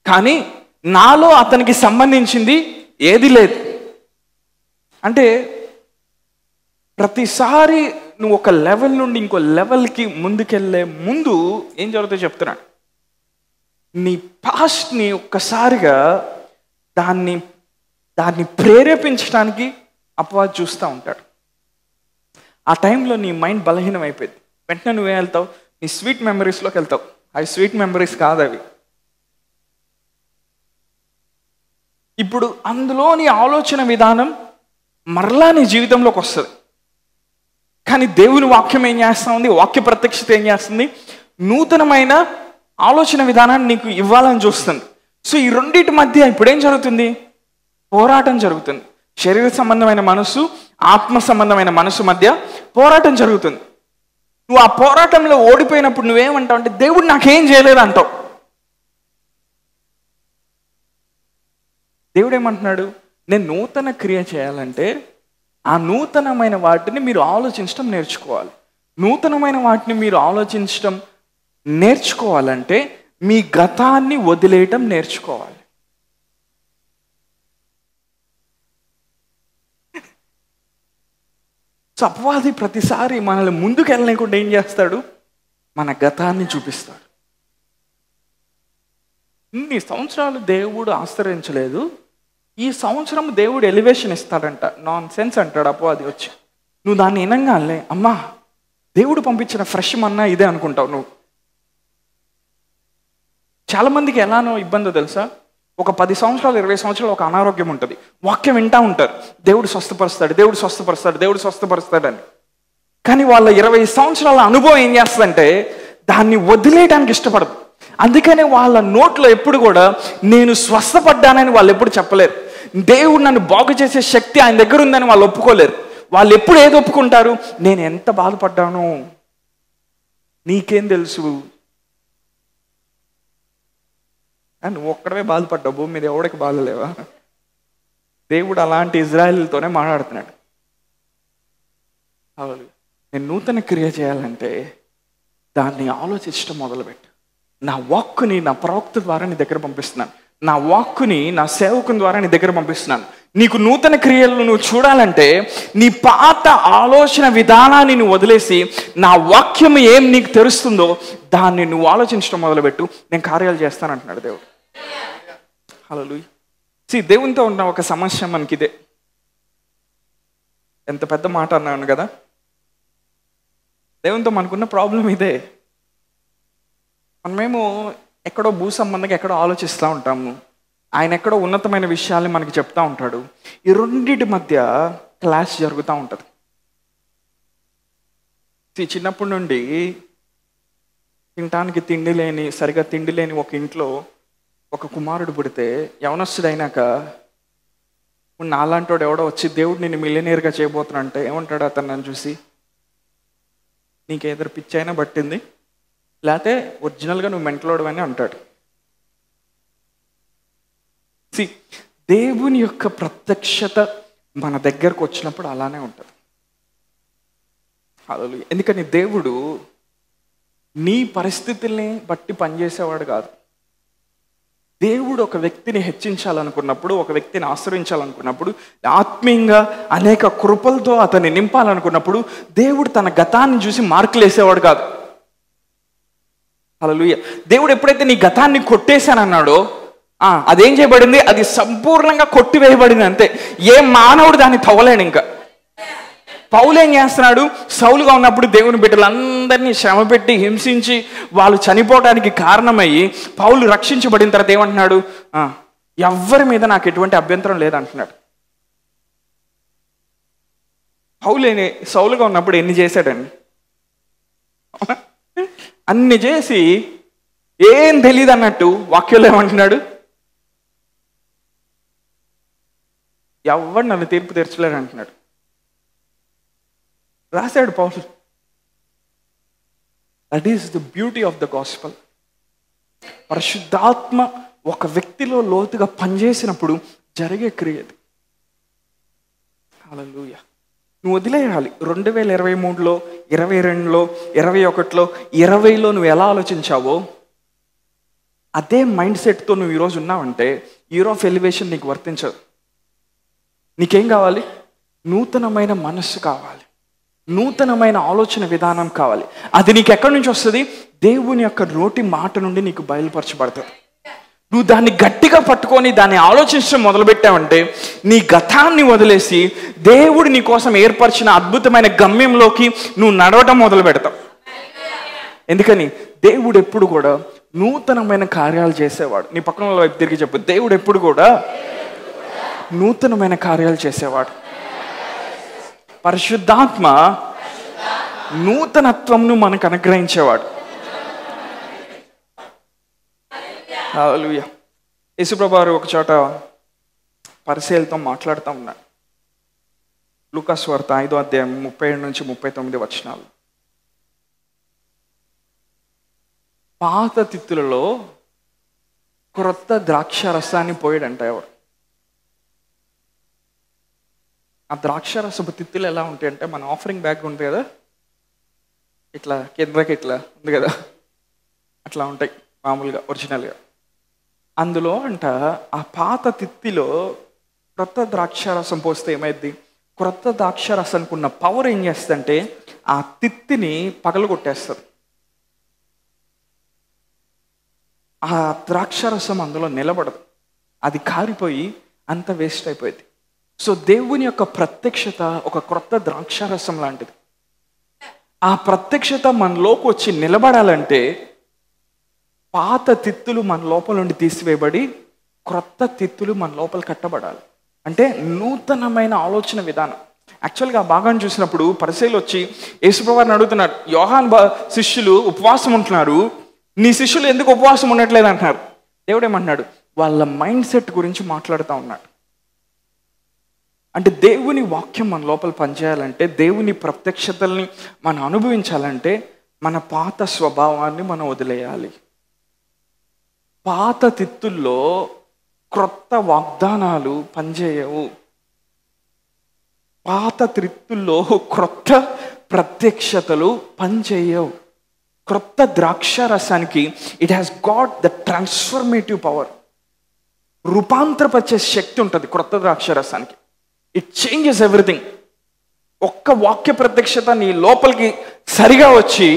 కానీ నాలో అతనికి సంబంధించింది ఏది లేదు. అంటే ప్రతిసారి నువ్వు ఒక లెవెల్ నుండి ఇంకో లెవెల్కి ముందుకెళ్ళే ముందు ఏం జరుగుతుందో చెప్తున్నాడు. నీ పాస్ట్ని ఒక్కసారిగా దాన్ని ప్రేరేపించడానికి అపవాది చూస్తూ ఉంటాడు. ఆ టైంలో నీ మైండ్ బలహీనం అయిపోయింది. వెంటనే నువ్వే వెళ్తావు, నీ స్వీట్ మెమరీస్లోకి వెళ్తావు. అవి స్వీట్ మెమరీస్ కాదు అవి. ఇప్పుడు అందులో నీ ఆలోచన విధానం మరలా నీ జీవితంలోకి వస్తుంది. కానీ దేవుని వాక్యం ఏం చేస్తూ ఉంది, వాక్య ప్రత్యక్షత ఏం చేస్తుంది, నూతనమైన ఆలోచన విధానాన్ని నీకు ఇవ్వాలని చూస్తుంది. సో ఈ రెండింటి మధ్య ఇప్పుడు ఏం జరుగుతుంది, పోరాటం జరుగుతుంది. శరీర సంబంధమైన మనసు, ఆత్మ సంబంధమైన మనసు మధ్య పోరాటం జరుగుతుంది. నువ్వు ఆ పోరాటంలో ఓడిపోయినప్పుడు నువ్వేమంటావు అంటే, దేవుడు నాకేం చేయలేదు అంటావు. దేవుడు ఏమంటున్నాడు, నేను నూతన క్రియ చేయాలంటే ఆ నూతనమైన వాటిని మీరు ఆలోచించడం నేర్చుకోవాలి. నూతనమైన వాటిని మీరు ఆలోచించడం నేర్చుకోవాలంటే మీ గతాన్ని వదిలేయటం నేర్చుకోవాలి. సో అపవాది ప్రతిసారి మనల్ని ముందుకు వెళ్ళలేకుండా ఏం చేస్తాడు, మన గతాన్ని చూపిస్తాడు. ఇన్ని సంవత్సరాలు దేవుడు ఆశ్రయించలేదు, ఈ సంవత్సరం దేవుడు ఎలివేషన్ ఇస్తాడంట. నాన్ సెన్స్ అంటాడు అపవాది వచ్చి. నువ్వు దాన్ని వినంగానే అమ్మా దేవుడు పంపించిన ఫ్రెష్ మన్నా ఇదే అనుకుంటావు నువ్వు. చాలామందికి ఎలానో ఇబ్బందో తెలుసా, ఒక 10 సంవత్సరాలు 20 సంవత్సరాలు ఒక అనారోగ్యం ఉంటుంది, వాక్యం వింటూ ఉంటారు, దేవుడు స్వస్థపరుస్తాడు, దేవుడు స్వస్థపరుస్తాడు, దేవుడు స్వస్థపరుస్తాడు అని. కానీ వాళ్ళ 20 సంవత్సరాల అనుభవం ఏం చేస్తుందంటే దాన్ని వదిలేయడానికి ఇష్టపడదు. అందుకనే వాళ్ళ నోట్లో ఎప్పుడు కూడా నేను స్వస్థపడ్డానని వాళ్ళు ఎప్పుడు చెప్పలేరు. దేవుడు నన్ను బాగు చేసే శక్తి ఆయన దగ్గర ఉందని వాళ్ళు ఒప్పుకోలేరు. వాళ్ళు ఎప్పుడు ఏది ఒప్పుకుంటారు, నేను ఎంత బాధపడ్డాను నీకేం తెలుసు, నువ్వు ఒక్కడవే బాధపడ్డావు, భూమి మీద ఎవడికి బాధలేవా? దేవుడు అలాంటి ఇజ్రాయెల్తోనే మాట్లాడుతున్నాడు. అవును, నేను నూతన క్రియ చేయాలంటే దాన్ని ఆలోచించడం మొదలుపెట్టు. నా వాక్కుని నా ప్రవక్త ద్వారా నీ దగ్గర పంపిస్తున్నాను, నా వాక్కుని నా సేవకుని ద్వారా నీ దగ్గర పంపిస్తున్నాను. నీకు నూతన క్రియలు నువ్వు చూడాలంటే నీ పాత ఆలోచన విధానాన్ని నువ్వు వదిలేసి నా వాక్యం ఏం నీకు తెలుస్తుందో దాన్ని నువ్వు ఆలోచించడం మొదలుపెట్టు, నేను కార్యాలు చేస్తానంటున్నాడు దేవుడు. హల్లెలూయా. దేవునితో ఉన్న ఒక సమస్య మనకిదే. ఎంత పెద్ద మాట అన్నాను కదా. దేవునితో మనకున్న ప్రాబ్లం ఇదే. మనమేమో ఎక్కడో భూ సంబంధంగా ఎక్కడో ఆలోచిస్తూ ఉంటాము, ఆయన ఎక్కడో ఉన్నతమైన విషయాల్ని మనకి చెప్తా ఉంటాడు. ఈ రెండింటి మధ్య క్లాష్ జరుగుతూ ఉంటుంది. చిన్నప్పటి నుండి తినటానికి సరిగా తిండి లేని ఒక ఇంట్లో ఒక కుమారుడు పుడితే యవనస్తుడైనాక నాలాంటోడు ఎవడో వచ్చి దేవుడు నిన్ను మిలియనీర్గా చేయబోతున్నా అంటే ఏమంటాడు అతను నన్ను చూసి? నీకేదో పిచ్చి అయినా పట్టింది, లేకపోతే ఒరిజినల్గా నువ్వు మెంటలోడు అని అంటాడు. దేవుని యొక్క ప్రత్యక్షత మన దగ్గరకు వచ్చినప్పుడు అలానే ఉంటుంది. హల్లెలూయా. ఎందుకని దేవుడు నీ పరిస్థితుల్ని బట్టి పనిచేసేవాడు కాదు. దేవుడు ఒక వ్యక్తిని హెచ్చించాలనుకున్నప్పుడు, ఒక వ్యక్తిని ఆశ్రయించాలనుకున్నప్పుడు, ఆత్మీయంగా అనేక కృపలతో అతన్ని నింపాలనుకున్నప్పుడు దేవుడు తన గతాన్ని చూసి మార్కులు వేసేవాడు కాదు. హల్లెలూయా. దేవుడు ఎప్పుడైతే నీ గతాన్ని కొట్టేశానన్నాడో అదేం చేయబడింది? అది సంపూర్ణంగా కొట్టివేయబడింది అంతే. ఏ మానవుడు దాన్ని తవ్వలేడు. ఇంకా పౌలు ఏం చేస్తున్నాడు? సౌలుగా ఉన్నప్పుడు దేవుని బిడ్డలందరినీ శ్రమ పెట్టి హింసించి వాళ్ళు చనిపోవడానికి కారణమయ్యి పౌలు రక్షించబడిన తర్వాత ఏమంటున్నాడు? ఎవ్వరి మీద నాకు ఎటువంటి అభ్యంతరం లేదంటున్నాడు. పౌలు సౌలుగా ఉన్నప్పుడు ఎన్ని చేశాడండి? అన్ని చేసి ఏం తెలియదు అన్నట్టు వాక్యంలో ఏమంటున్నాడు? ఎవరు నన్ను తీర్పు తీర్చలేడు అంటున్నాడు. రాశాడు పౌలు. That is the beauty of the gospel. పరిశుద్ధాత్మ ఒక వ్యక్తిలో లోతుగా పనిచేసినప్పుడు జరిగే క్రియది. హల్లెలూయా. నువ్వు వదిలేయాలి. 2023లో, 22లో, 21లో, 20లో నువ్వు ఎలా ఆలోచించావో అదే మైండ్ సెట్తో నువ్వు ఈరోజు ఉన్నావంటే ఇయర్ ఆఫ్ ఎలివేషన్ నీకు వర్తించదు. నీకేం కావాలి? నూతనమైన మనస్సు కావాలి, నూతనమైన ఆలోచన విధానం కావాలి. అది నీకు ఎక్కడి నుంచి వస్తుంది? దేవుని యొక్క నోటి మాట నుండి నీకు బయలుపరచబడుతుంది. నువ్వు దాన్ని గట్టిగా పట్టుకొని దాన్ని ఆలోచించడం మొదలుపెట్టావంటే నీ గతాన్ని వదిలేసి దేవుడు నీ కోసం ఏర్పరిచిన అద్భుతమైన గమ్యంలోకి నువ్వు నడవటం మొదలు పెడతావు. ఎందుకని? దేవుడు ఎప్పుడు కూడా నూతనమైన కార్యాలు చేసేవాడు. నీ పక్కన వైపు తిరిగి చెప్పు, దేవుడు ఎప్పుడు కూడా నూతనమైన కార్యాలు చేసేవాడు. పరిశుద్ధాత్మ నూతనత్వంను మనకు అనుగ్రహించేవాడు. హల్లెలూయా. యేసుప్రభువు వారు ఒక చోట పరిసయ్యులతో మాట్లాడుతూ ఉన్నాడు. లూకాసు వార్త 5వ అధ్యాయం 37 నుంచి 39 వచనాలు. పాత తిత్తులలో క్రొత్త ద్రాక్ష రసాన్ని పోయాడంట ఎవరు? ఆ ద్రాక్ష రసపు తిత్తులు ఎలా ఉంటాయంటే, మన ఆఫరింగ్ బ్యాగ్ ఉంది కదా, ఇట్లా కిందకి ఇట్లా ఉంది కదా, అట్లా ఉంటాయి మామూలుగా ఒరిజినల్గా. అందులో అంట ఆ పాత తిత్తిలో క్రొత్త ద్రాక్ష రసం పోస్తే ఏమైంది? క్రొత్త ద్రాక్ష రసానికి ఉన్న పవర్ ఏం చేస్తుందంటే ఆ తిత్తిని పగలు కొట్టేస్తుంది. ఆ ద్రాక్ష రసం అందులో నిలబడదు, అది కారిపోయి అంత వేస్ట్ అయిపోయింది. సో దేవుని యొక్క ప్రత్యక్షత ఒక క్రొత్త ద్రాక్ష రసం లాంటిది. ఆ ప్రత్యక్షత మనలోకి వచ్చి నిలబడాలంటే పాత తిత్తులు మన లోపల నుండి తీసివేయబడి క్రొత్త తిత్తులు మన లోపల కట్టబడాలి. అంటే నూతనమైన ఆలోచన విధానం. యాక్చువల్గా ఆ భాగాన్ని చూసినప్పుడు పరిసయ్యులు వచ్చి యేసుప్రభువుని అడుగుతున్నారు, యోహాన్ శిష్యులు ఉపవాసం ఉంటున్నారు, నీ శిష్యులు ఎందుకు ఉపవాసం ఉండట్లేదు అంటున్నారు. దేవుడు ఏమంటున్నాడు? వాళ్ళ మైండ్ సెట్ గురించి మాట్లాడుతూ ఉన్నాడు. అంటే దేవుని వాక్యం మన లోపల పనిచేయాలంటే, దేవుని ప్రత్యక్షతల్ని మనం అనుభవించాలంటే మన పాత స్వభావాన్ని మనం వదిలేయాలి. పాత తిత్తుల్లో క్రొత్త వాగ్దానాలు పనిచేయవు. పాత త్రిత్తుల్లో క్రొత్త ప్రత్యక్షతలు పనిచేయవు. క్రొత్త ద్రాక్ష రసానికి it has got the transformative power. రూపాంతరపరిచే శక్తి ఉంటుంది క్రొత్త ద్రాక్ష రసానికి. It changes everything. ఒక్క వాక్య ప్రత్యక్షత నీ లోపలికి సరిగా వచ్చి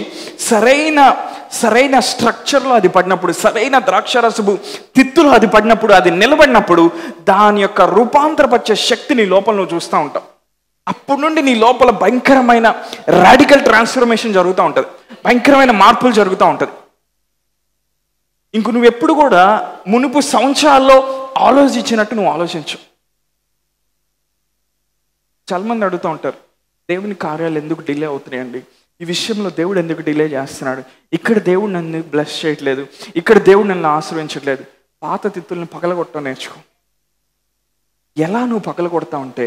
సరైన స్ట్రక్చర్లో అది పడినప్పుడు, సరైన ద్రాక్షరసపు తిత్తులో అది పడినప్పుడు, అది నిలబడినప్పుడు దాని యొక్క రూపాంతరపరిచే శక్తి నీ లోపల నువ్వు చూస్తూ ఉంటావు. అప్పటి నుండి నీ లోపల భయంకరమైన రాడికల్ ట్రాన్స్ఫర్మేషన్ జరుగుతూ ఉంటుంది, భయంకరమైన మార్పులు జరుగుతూ ఉంటుంది. ఇంక నువ్వు ఎప్పుడు కూడా మునుపు సంవత్సరాల్లో ఆలోచించినట్టు నువ్వు ఆలోచించు. చాలామంది అడుగుతూ ఉంటారు, దేవుని కార్యాలు ఎందుకు డిలే అవుతున్నాయండి, ఈ విషయంలో దేవుడు ఎందుకు డిలే చేస్తున్నాడు, ఇక్కడ దేవుడు నన్ను బ్లెస్ చేయట్లేదు, ఇక్కడ దేవుడు నన్ను ఆశ్రయించట్లేదు. పాత తిత్తుల్ని పగలగొట్టడం నేర్చుకో. ఎలా నువ్వు పగలగొడతా ఉంటే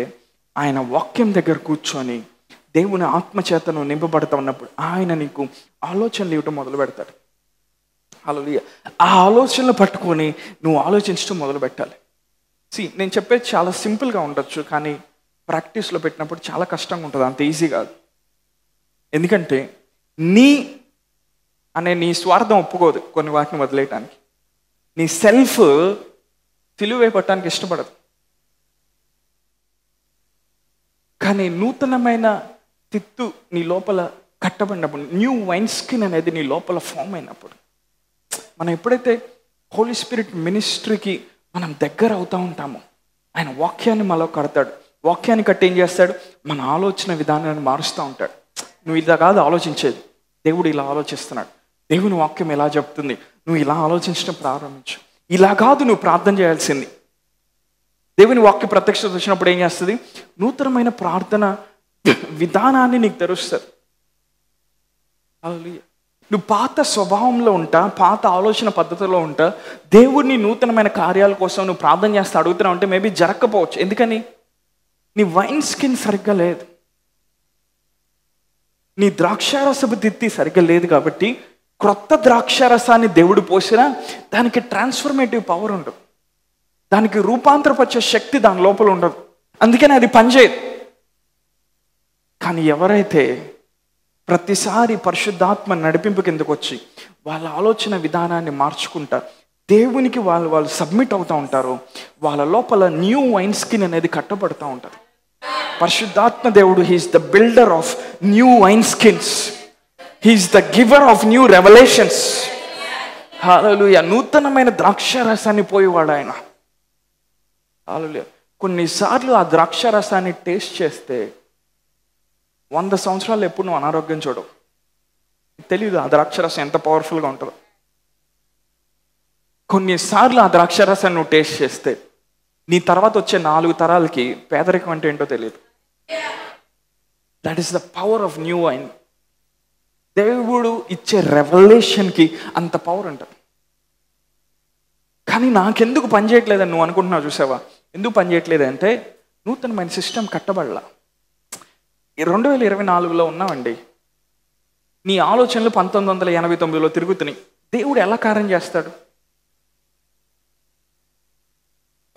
ఆయన వాక్యం దగ్గర కూర్చొని దేవుని ఆత్మచేత నువ్వు నింపబడతా ఉన్నప్పుడు ఆయన నీకు ఆలోచనలు ఇవ్వటం మొదలు పెడతాడు. హల్లెలూయా. ఆ ఆలోచనలు పట్టుకొని నువ్వు ఆలోచించడం మొదలు పెట్టాలి. నేను చెప్పేది చాలా సింపుల్గా ఉండొచ్చు, కానీ ప్రాక్టీస్లో పెట్టినప్పుడు చాలా కష్టంగా ఉంటుంది, అంత ఈజీ కాదు. ఎందుకంటే నీ స్వార్థం ఒప్పుకోదు కొన్ని వాటిని వదిలేయటానికి. నీ సెల్ఫ్ తెలివైపట్టడానికి ఇష్టపడదు. కానీ నూతనమైన తిత్తు నీ లోపల కట్టబడినప్పుడు, న్యూ వైన్ స్కిన్ అనేది నీ లోపల ఫామ్ అయినప్పుడు, మనం ఎప్పుడైతే హోలీ స్పిరిట్ మినిస్ట్రీకి మనం దగ్గర అవుతూ ఉంటామో ఆయన వాక్యాన్ని మనలో కడతాడు. వాక్యాన్ని కట్టి ఏం చేస్తాడు, మన ఆలోచన విధానాన్ని మారుస్తూ ఉంటాడు. నువ్వు ఇలా కాదు ఆలోచించేది, దేవుడు ఇలా ఆలోచిస్తున్నాడు, దేవుని వాక్యం ఎలా చెప్తుంది, నువ్వు ఇలా ఆలోచించడం ప్రారంభించు. ఇలా కాదు నువ్వు ప్రార్థన చేయాల్సింది. దేవుని వాక్య ప్రత్యక్షత వచ్చినప్పుడు ఏం చేస్తుంది, నూతనమైన ప్రార్థన విధానాన్ని నీకు తెరుస్తుంది. హల్లెలూయా. నువ్వు పాత స్వభావంలో ఉంటా, పాత ఆలోచన పద్ధతిలో ఉంటా, దేవుడిని నూతనమైన కార్యాల కోసం నువ్వు ప్రార్థన చేస్తే అడుగుతున్నావు అంటే మేబీ జరగకపోవచ్చు. ఎందుకని, నీ వైన్ స్కిన్ సరిగ్గా లేదు, నీ ద్రాక్షారసపు తిత్తి సరిగ్గా లేదు. కాబట్టి క్రొత్త ద్రాక్షారసాన్ని దేవుడు పోసినా దానికి ట్రాన్స్ఫర్మేటివ్ పవర్ ఉండదు, దానికి రూపాంతరపరిచే శక్తి దాని లోపల ఉండదు, అందుకని అది పనిచేయదు. కానీ ఎవరైతే ప్రతిసారి పరిశుద్ధాత్మ నడిపింపు కిందకు వచ్చి వాళ్ళ ఆలోచన విధానాన్ని మార్చుకుంటా దేవునికి వాళ్ళు సబ్మిట్ అవుతూ ఉంటారో వాళ్ళ లోపల న్యూ వైన్ స్కిన్ అనేది కట్టబడుతూ ఉంటుంది. పరిశుద్ధాత్మ దేవుడు he is the builder of new wine skins, he is the giver of new revelations. Hallelujah. నూతనమైన ద్రాక్షారసాన్ని పోయేవాడు ఆయన. హల్లెలూయా. కొన్నిసార్లు ఆ ద్రాక్షారసాన్ని టేస్ట్ చేస్తే 100 సంవత్సరాలు ఎప్పుడు నువ్వు అనారోగ్యం చూడవు. తెలియదు ఆ ద్రాక్షరసం ఎంత పవర్ఫుల్గా ఉంటుందో. కొన్నిసార్లు ఆ ద్రాక్షరసాన్ని నువ్వు టేస్ట్ చేస్తే నీ తర్వాత వచ్చే 4 తరాలకి పేదరికం అంటే ఏంటో తెలియదు. That is the power of new wine. దేవుడు ఇచ్చే రెవల్యూషన్కి అంత పవర్ ఉంటుంది. కానీ నాకెందుకు పనిచేయట్లేదని నువ్వు అనుకుంటున్నావు, చూసావా? ఎందుకు పనిచేయట్లేదు అంటే నూతనమైన సిస్టమ్ కట్టబడలా. 2024లో ఉన్నామండి, నీ ఆలోచనలు 1989లో తిరుగుతున్నాయి. దేవుడు ఎలా కార్యం చేస్తాడు?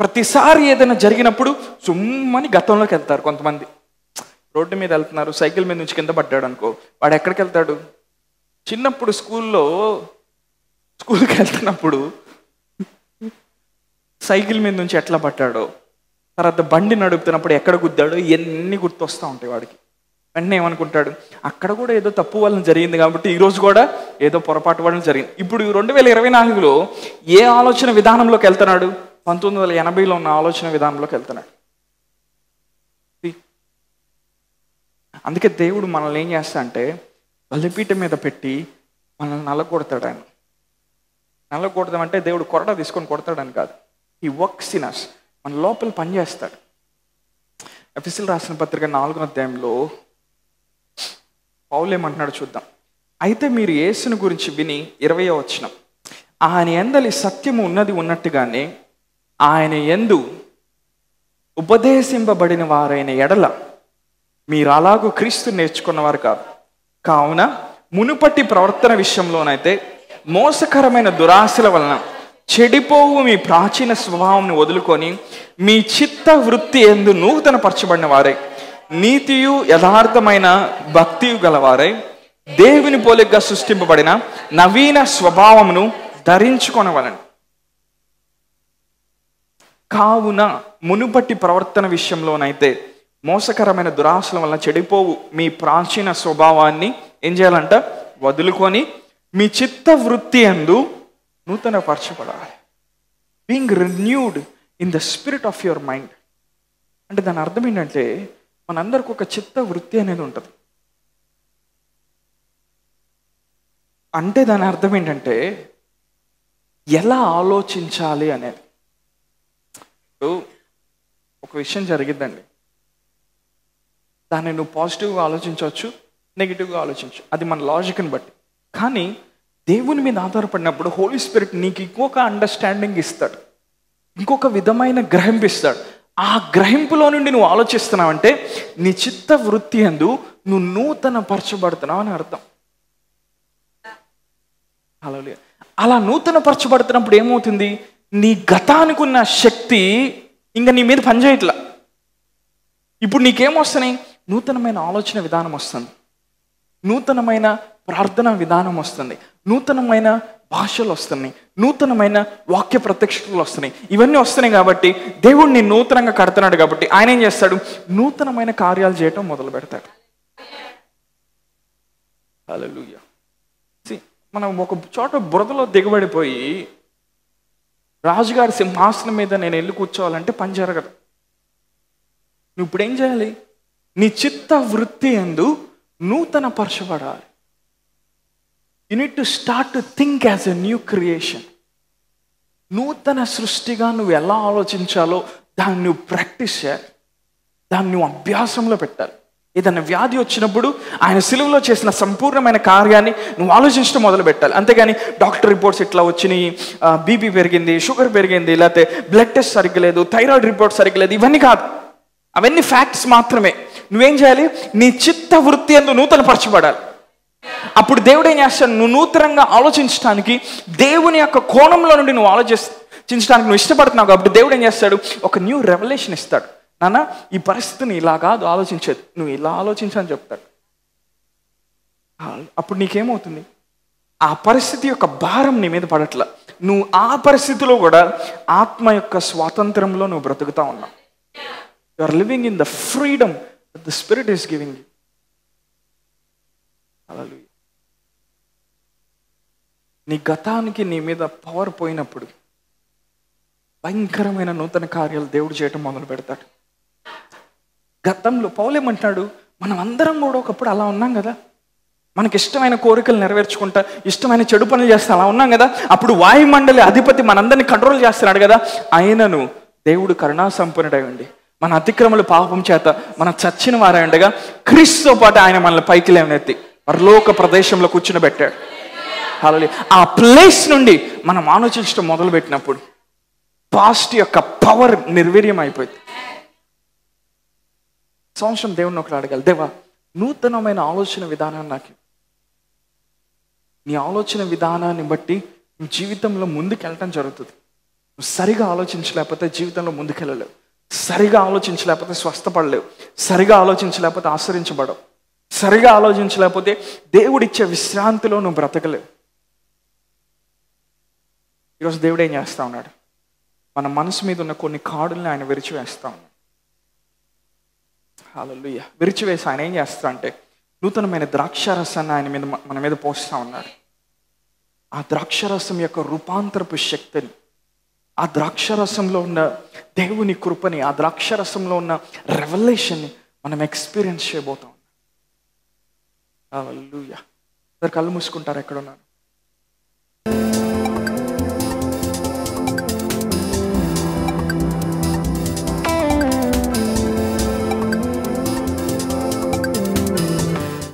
ప్రతిసారి ఏదైనా జరిగినప్పుడు సుమ్మని గతంలోకి వెళ్తారు. కొంతమంది రోడ్డు మీద వెళ్తున్నారు, సైకిల్ మీద నుంచి కింద పడ్డాడు అనుకో, వాడు ఎక్కడికి వెళ్తాడు? చిన్నప్పుడు స్కూల్కి వెళ్తున్నప్పుడు సైకిల్ మీద నుంచి ఎట్లా పడ్డాడో, తర్వాత బండి నడుపుతున్నప్పుడు ఎక్కడ గుద్దాడో ఇవన్నీ గుర్తొస్తూ ఉంటాయి వాడికి. వెంటనే ఏమనుకుంటాడు, అక్కడ కూడా ఏదో తప్పు వలన జరిగింది కాబట్టి ఈరోజు కూడా ఏదో పొరపాటు వలన జరిగింది. ఇప్పుడు 2024లో ఏ ఆలోచన విధానంలోకి వెళ్తున్నాడు? 1980లో ఉన్న ఆలోచన విధానంలోకి వెళ్తున్నాడు. అందుకే దేవుడు మనల్ని ఏం చేస్తా అంటే బలిపీఠం మీద పెట్టి మనల్ని నల్లగొడతాడు. ఆయన నల్లగొడతామంటే దేవుడు కొరట తీసుకొని కొడతాడని కాదు. ఈ వర్క్స్ ఇన్ us, మన లోపల పనిచేస్తాడు. ఎఫెసీయులకు రాసిన పత్రిక 4వ అధ్యాయంలో పౌలు ఏమంటున్నాడు చూద్దాం. అయితే మీరు యేసుని గురించి విని 20వ వచనం, ఆయన యందలి సత్యము ఉన్నది ఉన్నట్టుగానే ఆయన యందు ఉపదేశింపబడిన వారైన ఎడల మీరు అలాగూ క్రీస్తు నేర్చుకున్నవారు కాదు. కావున మునుపటి ప్రవర్తన విషయంలోనైతే మోసకరమైన దురాశల వలన చెడిపోవు మీ ప్రాచీన స్వభావంని వదులుకొని మీ చిత్త వృత్తి యందు నూతన పరచబడిన వారే నీతియు యథార్థమైన భక్తియు గలవారై దేవుని పోలికగా సృష్టింపబడిన నవీన స్వభావమును ధరించుకొనవలెను. కావున మునుపటి ప్రవర్తన విషయంలోనైతే మోసకరమైన దురాశల వల్ల చెడిపోవు మీ ప్రాచీన స్వభావాన్ని ఏం చేయాలంట? వదులుకొని మీ చిత్త వృత్తి యందు నూతన పరచబడాలి. Being renewed in the spirit of your mind. అంటే దాని అర్థం ఏంటంటే మనందరికి ఒక చిత్త వృత్తి అనేది ఉంటుంది. అంటే దాని అర్థం ఏంటంటే ఎలా ఆలోచించాలి అనేది. ఒక విషయం జరిగిద్దండి, దాన్ని నువ్వు పాజిటివ్గా ఆలోచించవచ్చు, నెగిటివ్గా ఆలోచించు, అది మన లాజిక్ని బట్టి. కానీ దేవుని మీద ఆధారపడినప్పుడు హోలీ స్పిరిట్ నీకు ఇంకొక అండర్స్టాండింగ్ ఇస్తాడు, ఇంకొక విధమైన గ్రహింపు ఇస్తాడు. ఆ గ్రహింపులో నుండి నువ్వు ఆలోచిస్తున్నావంటే నీ చిత్త వృత్తి యందు నువ్వు నూతన పరచబడుతున్నావు అని అర్థం. అలా నూతన పరచబడుతున్నప్పుడు ఏమవుతుంది? నీ గతానికి ఉన్న శక్తి ఇంకా నీ మీద పనిచేయట్లా. ఇప్పుడు నీకేమొస్తున్నాయి? నూతనమైన ఆలోచన విధానం వస్తుంది, నూతనమైన ప్రార్థన విధానం వస్తుంది, నూతనమైన భాషలు వస్తున్నాయి, నూతనమైన వాక్య ప్రత్యక్షతలు వస్తున్నాయి. ఇవన్నీ వస్తున్నాయి కాబట్టి దేవుడిని నూతనంగా కడుతున్నాడు కాబట్టి ఆయన ఏం చేస్తాడు? నూతనమైన కార్యాలు చేయటం మొదలు పెడతాడు. హల్లెలూయా. మనం ఒక చోట బురదలో దిగబడిపోయి రాజుగారి సింహాసనం మీద నేను వెళ్ళి కూర్చోవాలంటే పని జరగదు. నువ్వు ఇప్పుడు ఏం చేయాలి? నీ చిత్త వృత్తి యందు నూతన పరచబడాలి. You need to start to think as a new creation. నూతన సృష్టిగా నువ్వు ఎలా ఆలోచించాలో దాన్ని నువ్వు ప్రాక్టీస్ చేయాలి, దాన్ని నువ్వు అభ్యాసంలో పెట్టాలి. ఏదైనా వ్యాధి వచ్చినప్పుడు ఆయన సిలువలో చేసిన సంపూర్ణమైన కార్యాన్ని నువ్వు ఆలోచించడం మొదలు పెట్టాలి. అంతేగాని డాక్టర్ రిపోర్ట్స్ ఇట్లా వచ్చినాయి, బీపీ పెరిగింది, షుగర్ పెరిగింది, లేకపోతే బ్లడ్ టెస్ట్ సరిగ్గా లేదు, థైరాయిడ్ రిపోర్ట్ సరిగ్గా లేదు, ఇవన్నీ కాదు. అవన్నీ ఫ్యాక్ట్స్ మాత్రమే. నువ్వేం చేయాలి? నీ చిత్త వృత్తి యందు నూతన పరచబడాలి. అప్పుడు దేవుడు ఏం చేస్తాడు? నువ్వు నూతనంగా ఆలోచించడానికి, దేవుని యొక్క కోణంలో నుండి నువ్వు ఆలోచించడానికి నువ్వు ఇష్టపడుతున్నావు కాబట్టి దేవుడు ఏం చేస్తాడు? ఒక న్యూ రెవల్యూషన్ ఇస్తాడు. నాన్న, ఈ పరిస్థితిని ఇలా కాదు ఆలోచించేది, నువ్వు ఇలా ఆలోచించని చెప్తాడు. అప్పుడు నీకేమవుతుంది? ఆ పరిస్థితి యొక్క భారం నీ మీద పడట్ల. నువ్వు ఆ పరిస్థితిలో కూడా ఆత్మ యొక్క స్వాతంత్రంలో నువ్వు బ్రతుకుతా ఉన్నావు. You are living in the freedom that the spirit is giving you. Hallelujah. నీ గతానికి నీ మీద పవర్ పోయినప్పుడు భయంకరమైన నూతన కార్యాలు దేవుడు చేయటం మొదలు పెడతాడు. గతంలో పౌలేమంటాడు, మనం అందరం కూడా ఒకప్పుడు అలా ఉన్నాం కదా, మనకి ఇష్టమైన కోరికలు నెరవేర్చుకుంటా ఇష్టమైన చెడు పనులు చేస్తా అలా ఉన్నాం కదా. అప్పుడు వాయుమండలి అధిపతి మనందరినీ కంట్రోల్ చేస్తున్నాడు కదా. ఆయనను దేవుడు కరుణా సంపన్నుడై ఉండి మన అతిక్రమలు పాపం చేత మనం చచ్చిన వారై ఉండగా క్రీస్తుతో పాటు ఆయన మనల్ని పైకి లేవనెత్తి పరలోక ప్రదేశంలో కూర్చునబెట్టాడు. హల్లెలూయా. ఆ ప్లేస్ నుండి మనం ఆలోచించడం మొదలు పెట్టినప్పుడు పాస్ట్ యొక్క పవర్ నిర్వీర్యం అయిపోయింది. సంవత్సరం దేవుడిని ఒకటి అడగాలి, దేవా నూతనమైన ఆలోచన విధానాన్ని నాకు. నీ ఆలోచన విధానాన్ని బట్టి నీ జీవితంలో ముందుకెళ్ళటం జరుగుతుంది. నువ్వు సరిగా ఆలోచించలేకపోతే జీవితంలో ముందుకెళ్ళలేవు, సరిగా ఆలోచించలేకపోతే స్వస్థపడలేవు, సరిగా ఆలోచించలేకపోతే ఆశ్రయించబడవు, సరిగా ఆలోచించలేకపోతే దేవుడిచ్చే విశ్రాంతిలో నువ్వు బ్రతకలేవు. ఈరోజు దేవుడు ఏం చేస్తా ఉన్నాడు? మన మనసు మీద ఉన్న కొన్ని కాడుల్ని ఆయన విరిచివేస్తా ఉన్నాడు. హల్లెలూయా. విరిచివేసి ఆయన ఏం చేస్తా అంటే నూతనమైన ద్రాక్షారసాన్ని ఆయన మీద మన మీద పోస్తా ఉన్నాడు. ఆ ద్రాక్షరసం యొక్క రూపాంతరపు శక్తిని, ఆ ద్రాక్షరసంలో ఉన్న దేవుని కృపని, ఆ ద్రాక్షరసంలో ఉన్న రెవల్యూషన్ని మనం ఎక్స్పీరియన్స్ చేయబోతాం. హల్లెలూయా. కళ్ళు మూసుకుంటారు ఎక్కడ ఉన్నారు?